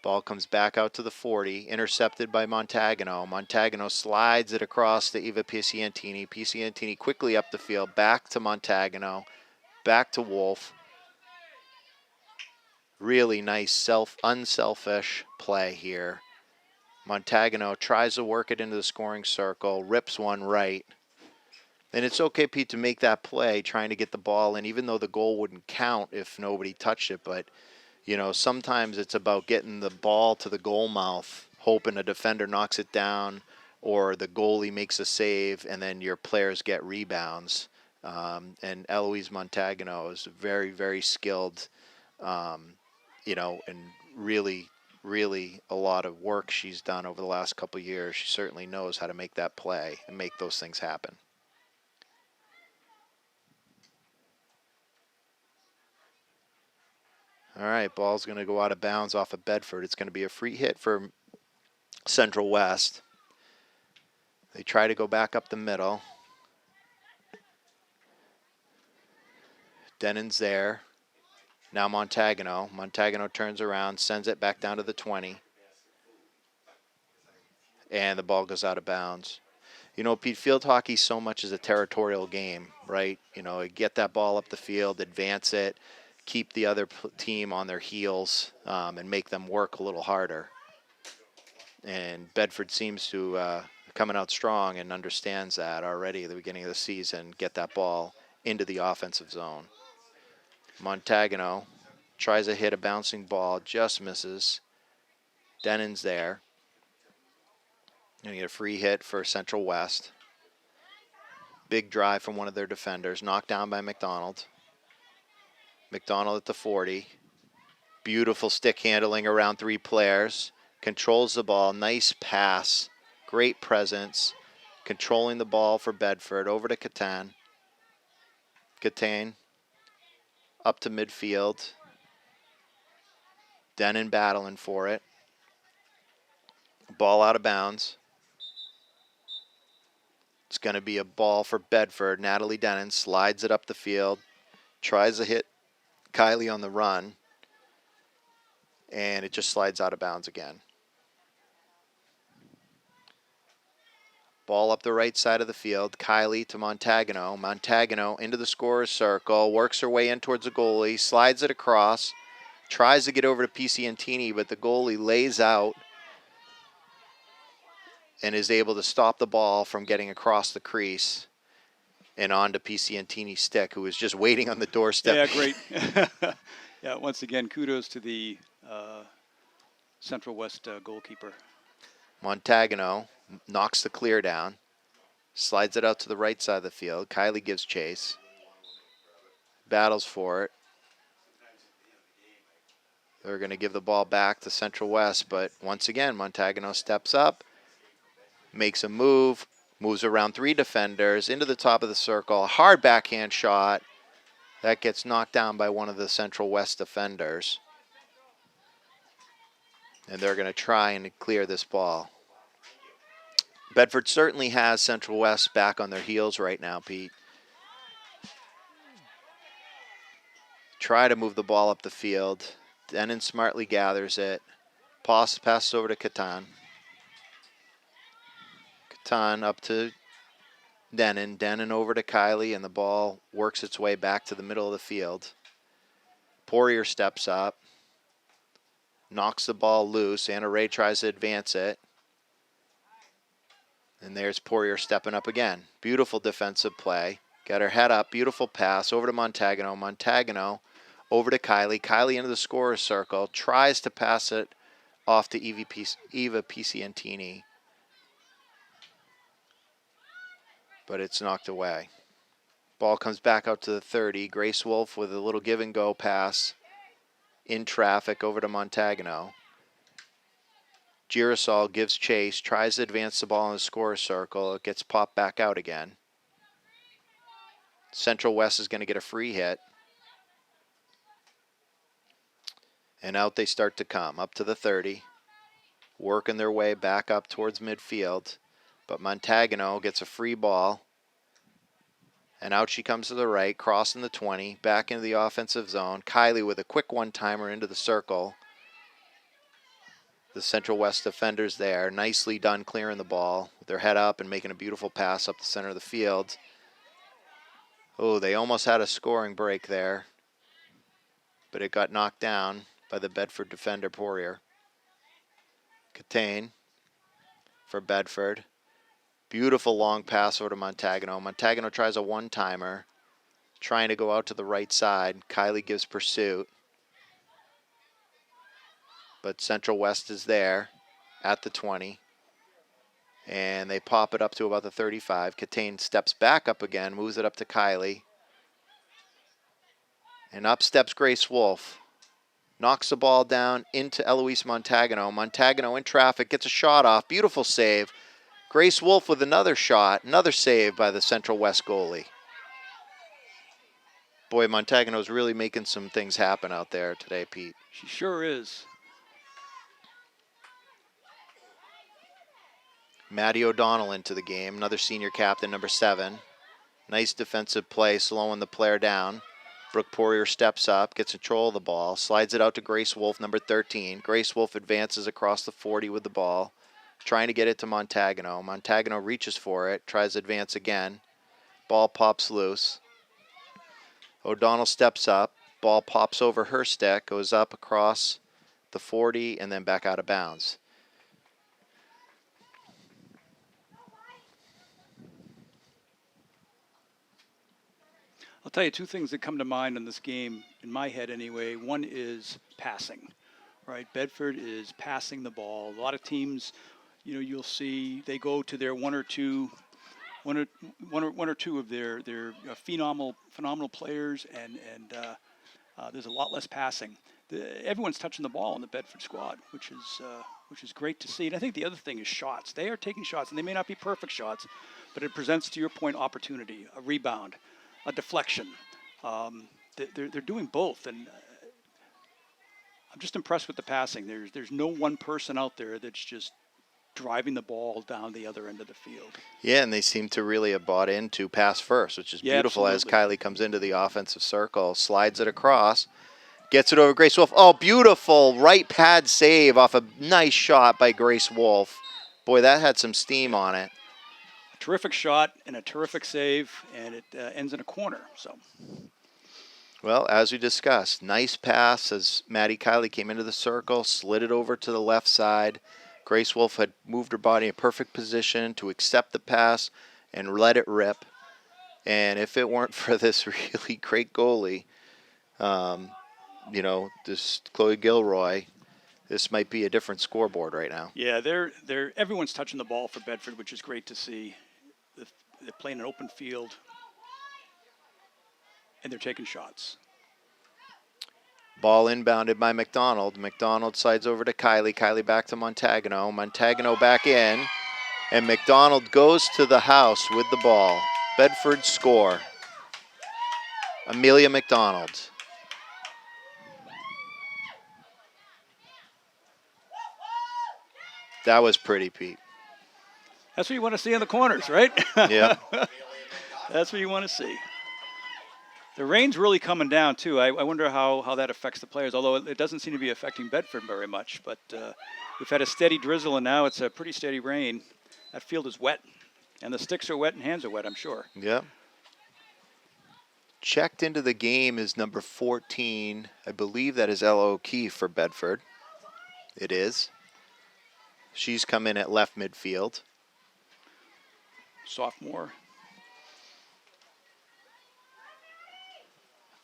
Ball comes back out to the 40, intercepted by Montagano. Montagano slides it across to Eva Picientini. Picientini quickly up the field, back to Montagano, back to Wolf. Really nice unselfish play here. Montagano tries to work it into the scoring circle, rips one right. And it's okay, Pete, to make that play, trying to get the ball in, even though the goal wouldn't count if nobody touched it. But, you know, sometimes it's about getting the ball to the goal mouth, hoping a defender knocks it down or the goalie makes a save, and then your players get rebounds. And Eloise Montagano is very, very skilled, you know, and really, really a lot of work she's done over the last couple of years. She certainly knows how to make that play and make those things happen. All right, ball's going to go out of bounds off of Bedford. It's going to be a free hit for Central West. They try to go back up the middle. Denon's there. Now Montagano. Montagano turns around, sends it back down to the 20. And the ball goes out of bounds. You know, Pete, field hockey so much is a territorial game, right? You know, get that ball up the field, advance it, keep the other team on their heels, and make them work a little harder. And Bedford seems to coming out strong and understands that already at the beginning of the season, get that ball into the offensive zone. Montagano tries to hit a bouncing ball, just misses. Denon's there. Gonna get a free hit for Central West. Big drive from one of their defenders, knocked down by McDonald. McDonald at the 40. Beautiful stick handling around 3 players. Controls the ball, nice pass, great presence. Controlling the ball for Bedford, over to Catan. Catan up to midfield. Denon battling for it. Ball out of bounds. It's going to be a ball for Bedford. Natalie Denon slides it up the field. Tries to hit Kylie on the run. And it just slides out of bounds again. Ball up the right side of the field. Kylie to Montagano. Montagano into the scorer's circle. Works her way in towards the goalie. Slides it across. Tries to get over to Piciantini, but the goalie lays out and is able to stop the ball from getting across the crease and onto Piciantini's stick, who was just waiting on the doorstep. Yeah, great. Yeah, once again, kudos to the Central West goalkeeper. Montagano knocks the clear down, slides it out to the right side of the field. Kylie gives chase, battles for it. They're going to give the ball back to Central West, but once again, Montagano steps up, makes a move, moves around 3 defenders, into the top of the circle. Hard backhand shot. That gets knocked down by one of the Central West defenders. And they're going to try and clear this ball. Bedford certainly has Central West back on their heels right now, Pete. Try to move the ball up the field. Denon smartly gathers it. Passes over to Catan. Catan up to Denon. Denon over to Kylie, and the ball works its way back to the middle of the field. Poirier steps up. Knocks the ball loose. Anna Ray tries to advance it. And there's Poirier stepping up again. Beautiful defensive play. Got her head up. Beautiful pass over to Montagano. Montagano over to Kylie. Kylie into the scorer's circle. Tries to pass it off to Eva Piciantini. But it's knocked away. Ball comes back out to the 30. Grace Wolf with a little give and go pass in traffic over to Montagano. Girasol gives chase, tries to advance the ball in the scorer's circle. It gets popped back out again. Central West is going to get a free hit. And out they start to come, up to the 30. Working their way back up towards midfield. But Montagano gets a free ball. And out she comes to the right, crossing the 20, back into the offensive zone. Kylie with a quick one-timer into the circle. The Central West defenders there. Nicely done clearing the ball with their head up and making a beautiful pass up the center of the field. Oh, they almost had a scoring break there. But it got knocked down by the Bedford defender, Poirier. Catan for Bedford. Beautiful long pass over to Montagano. Montagano tries a one-timer, trying to go out to the right side. Kylie gives pursuit. But Central West is there at the 20. And they pop it up to about the 35. Catane steps back up again, moves it up to Kylie. And up steps Grace Wolf. Knocks the ball down into Eloise Montagano. Montagano in traffic, gets a shot off. Beautiful save. Grace Wolf with another shot. Another save by the Central West goalie. Boy, Montagano's really making some things happen out there today, Pete. She sure is. Maddie O'Donnell into the game, another senior captain, number 7. Nice defensive play, slowing the player down. Brooke Poirier steps up, gets control of the ball, slides it out to Grace Wolf, number 13. Grace Wolf advances across the 40 with the ball, trying to get it to Montagano. Montagano reaches for it, tries to advance again. Ball pops loose. O'Donnell steps up, ball pops over her stick, goes up across the 40, and then back out of bounds. I'll tell you two things that come to mind in this game, in my head anyway. One is passing, right? Bedford is passing the ball. A lot of teams, you'll see they go to their one or two of their phenomenal players, and there's a lot less passing. Everyone's touching the ball in the Bedford squad, which is great to see. And I think the other thing is shots. They are taking shots, and they may not be perfect shots, but it presents, to your point, opportunity, a rebound, a deflection. They're doing both, and I'm just impressed with the passing. There's no one person out there that's just driving the ball down the other end of the field. Yeah, and they seem to really have bought into pass first, which is beautiful. Absolutely. As Kylie comes into the offensive circle, slides it across, gets it over Grace Wolf. Oh, beautiful right pad save off a nice shot by Grace Wolf. Boy, that had some steam on it. Terrific shot and a terrific save, and it ends in a corner. So, well, as we discussed, nice pass as Maddie Kylie came into the circle, slid it over to the left side. Grace Wolf had moved her body in a perfect position to accept the pass and let it rip. And if it weren't for this really great goalie, this Chloe Gilroy, this might be a different scoreboard right now. yeah, everyone's touching the ball for Bedford, which is great to see. They're playing an open field, and they're taking shots. Ball inbounded by McDonald. McDonald slides over to Kylie. Kylie back to Montagano. Montagano back in. And McDonald goes to the house with the ball. Bedford score. Amelia McDonald. That was pretty, Pete. That's what you want to see in the corners, right? Yeah. That's what you want to see. The rain's really coming down, too. I wonder how that affects the players, although it doesn't seem to be affecting Bedford very much. But we've had a steady drizzle, and now it's a pretty steady rain. That field is wet, and the sticks are wet and hands are wet, I'm sure. Yeah. Checked into the game is number 14. I believe that is Ella O'Keefe for Bedford. It is. She's come in at left midfield. Sophomore.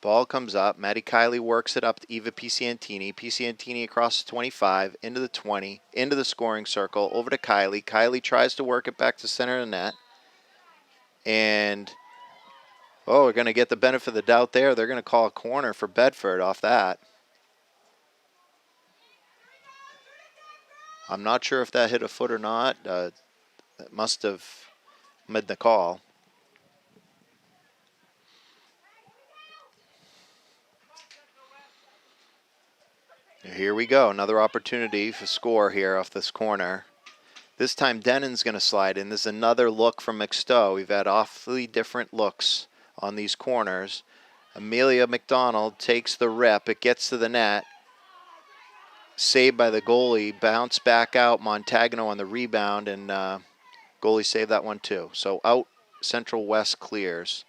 Ball comes up. Maddie Kylie works it up to Eva Pisciantini. Pisciantini across the 25, into the 20, into the scoring circle, over to Kylie. Kylie tries to work it back to center of the net. And, we're going to get the benefit of the doubt there. They're going to call a corner for Bedford off that. I'm not sure if that hit a foot or not. It must have made the call. Here we go. Another opportunity to score here off this corner. This time Denon's going to slide in. This is another look from McStowe. We've had awfully different looks on these corners. Amelia McDonald takes the rip. It gets to the net. Saved by the goalie. Bounce back out. Montagano on the rebound. And goalie saved that one too. So out Central West clears.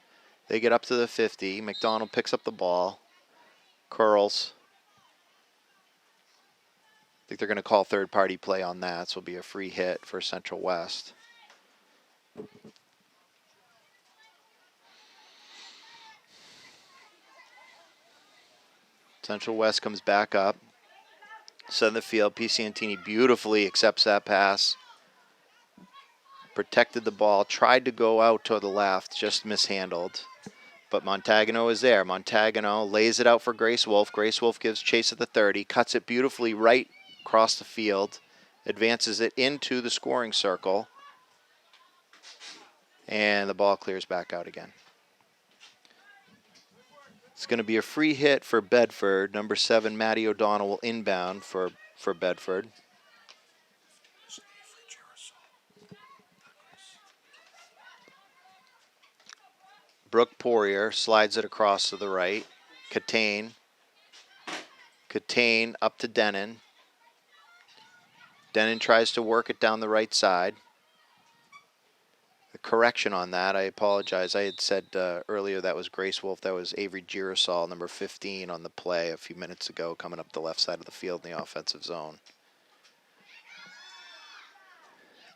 They get up to the 50. McDonald picks up the ball. Curls. I think they're going to call third-party play on that, so it'll be a free hit for Central West. Central West comes back up. Center of the field. Picientini beautifully accepts that pass. Protected the ball. Tried to go out to the left. Just mishandled. But Montagano is there. Montagano lays it out for Grace Wolf. Grace Wolf gives chase at the 30. Cuts it beautifully right across the field. Advances it into the scoring circle. And the ball clears back out again. It's going to be a free hit for Bedford. Number 7, Matty O'Donnell will inbound for Bedford. Brooke Poirier slides it across to the right. Catane up to Denon. Denon tries to work it down the right side. A correction on that, I apologize. I had said earlier that was Grace Wolf. That was Avery Girasol, number 15, on the play a few minutes ago, coming up the left side of the field in the offensive zone.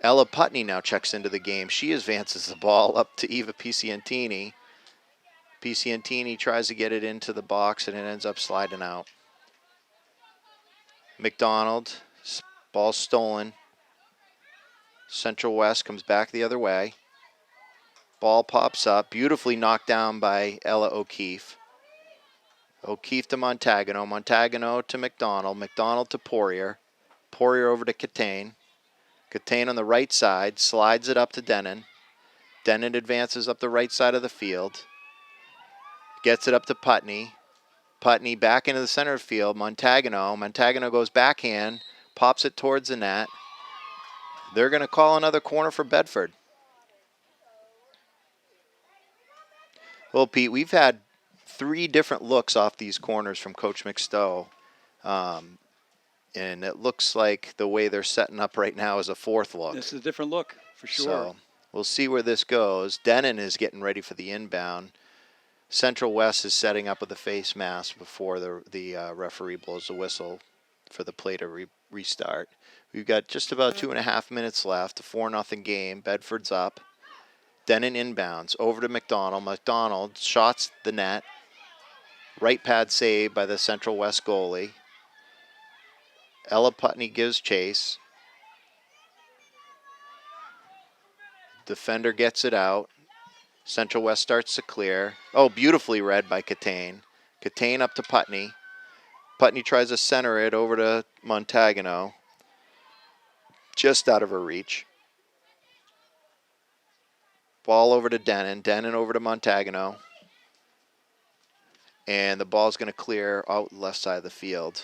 Ella Putney now checks into the game. She advances the ball up to Eva Picientini. Picientini tries to get it into the box, and it ends up sliding out. McDonald, ball stolen. Central West comes back the other way. Ball pops up, beautifully knocked down by Ella O'Keefe. O'Keefe to Montagano. Montagano to McDonald. McDonald to Poirier. Poirier over to Catane. Catane on the right side, slides it up to Denon. Denon advances up the right side of the field. Gets it up to Putney. Putney back into the center of the field. Montagano. Montagano goes backhand, pops it towards the net. They're going to call another corner for Bedford. Well, Pete, we've had 3 different looks off these corners from Coach McStowe. And it looks like the way they're setting up right now is a 4th look. This is a different look, for sure. So we'll see where this goes. Denon is getting ready for the inbound. Central West is setting up with the face mask before the referee blows the whistle for the play to restart. We've got just about 2.5 minutes left. A 4-0 game. Bedford's up. Denon inbounds over to McDonald. McDonald shots the net. Right pad save by the Central West goalie. Ella Putney gives chase. Defender gets it out. Central West starts to clear. Oh, beautifully read by Catane. Catane up to Putney. Putney tries to center it over to Montagano. Just out of her reach. Ball over to Denon. Denon over to Montagano. And the ball's going to clear out left side of the field.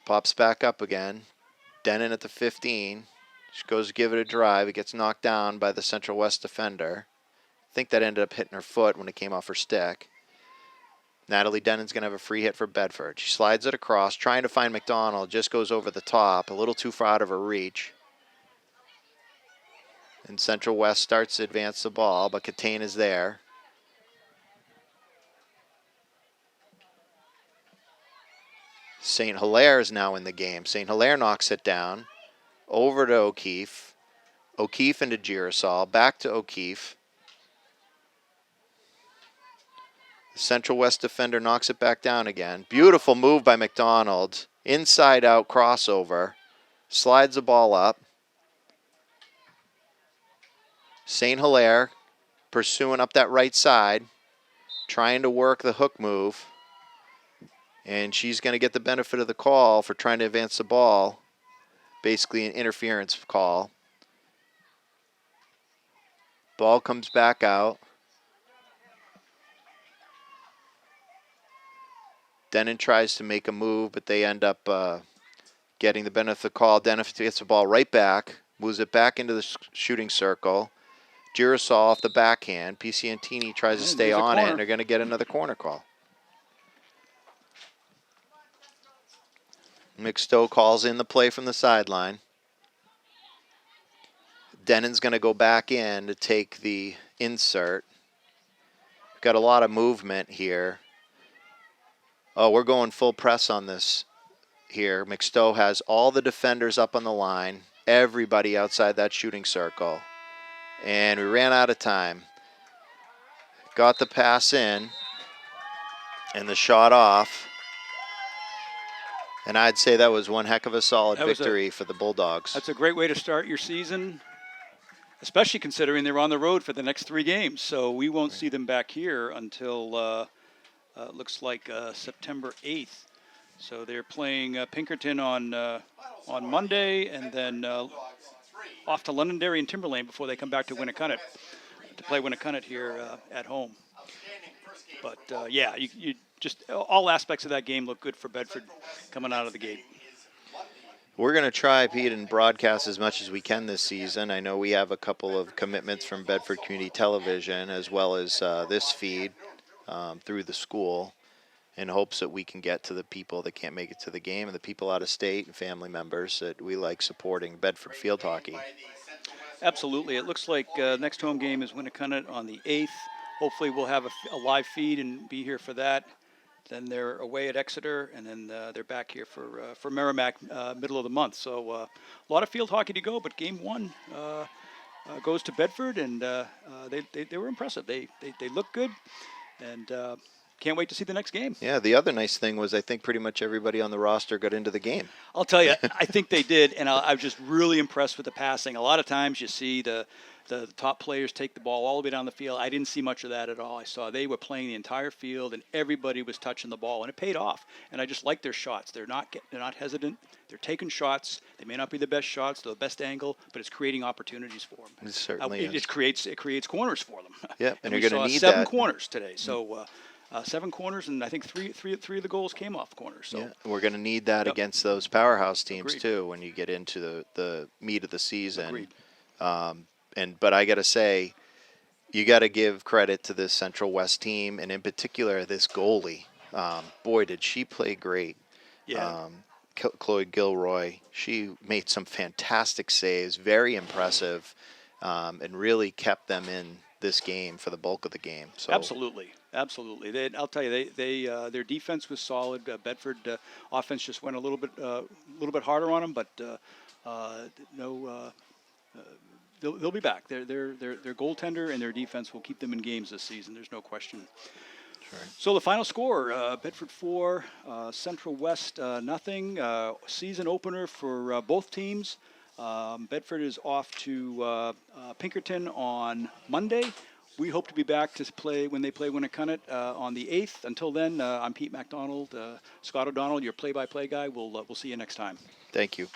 Pops back up again. Denon at the 15. She goes to give it a drive. It gets knocked down by the Central West defender. I think that ended up hitting her foot when it came off her stick. Natalie Denon's going to have a free hit for Bedford. She slides it across, trying to find McDonald. Just goes over the top, a little too far out of her reach. And Central West starts to advance the ball, but Catane is there. St. Hilaire is now in the game. St. Hilaire knocks it down. Over to O'Keefe. O'Keefe into Girasol. Back to O'Keefe. The Central West defender knocks it back down again. Beautiful move by McDonald. Inside out crossover. Slides the ball up. St. Hilaire pursuing up that right side. Trying to work the hook move. And she's going to get the benefit of the call for trying to advance the ball. Basically an interference call. Ball comes back out. Denon tries to make a move, but they end up getting the benefit of the call. Denon gets the ball right back, moves it back into the shooting circle. Girasol off the backhand. Picientini tries to stay on it, and they're going to get another corner call. McStowe calls in the play from the sideline. Denon's going to go back in to take the insert. We've got a lot of movement here. Oh, we're going full press on this here. McStowe has all the defenders up on the line. everybody outside that shooting circle. And we ran out of time. Got the pass in and the shot off. And I'd say that was one heck of a solid victory for the Bulldogs. That's a great way to start your season, especially considering they're on the road for the next 3 games. So we won't see them back here until looks like September 8th. So they're playing Pinkerton on Monday, and then off to Londonderry and Timberlane before they come back to Winnacunnet to play Winnacunnet here at home. But yeah, you just all aspects of that game look good for Bedford coming out of the gate. We're going to try, Pete, and broadcast as much as we can this season. I know we have a couple of commitments from Bedford Community Television as well as this feed through the school in hopes that we can get to the people that can't make it to the game and the people out of state and family members that we like supporting Bedford field hockey. Absolutely. It looks like next home game is Winnacunnet on the 8th. Hopefully we'll have a live feed and be here for that. Then they're away at Exeter, and then they're back here for Merrimack middle of the month. So a lot of field hockey to go, but game 1 goes to Bedford, and they were impressive. They look good, and can't wait to see the next game. Yeah, the other nice thing was I think pretty much everybody on the roster got into the game. I'll tell you, I think they did, and I was just really impressed with the passing. A lot of times you see the top players take the ball all the way down the field. I didn't see much of that at all. I saw they were playing the entire field, and everybody was touching the ball, and it paid off. And I just like their shots. They're not hesitant. They're taking shots. They may not be the best shots, the best angle, but it's creating opportunities for them. It certainly is. It creates corners for them. Yep, and we you're going saw to need 7 that. corners today. So 7 corners, and I think three of the goals came off corners. So yeah, we're going to need that against those powerhouse teams Agreed. too when you get into the meat of the season. Agreed. But I got to say, you got to give credit to this Central West team, and in particular this goalie. Boy, did she play great. Yeah. Chloe Gilroy, she made some fantastic saves, very impressive, and really kept them in this game for the bulk of the game. So Absolutely. I'll tell you, their defense was solid. Bedford offense just went a little bit harder on them, but they'll be back. Their goaltender and their defense will keep them in games this season. There's no question. Right. So the final score: Bedford 4, Central West nothing. Season opener for both teams. Bedford is off to Pinkerton on Monday. We hope to be back to play when they play Winnacunnet on the 8th. Until then, I'm Pete MacDonald, Scott O'Donnell, your play-by-play guy. We'll see you next time. Thank you.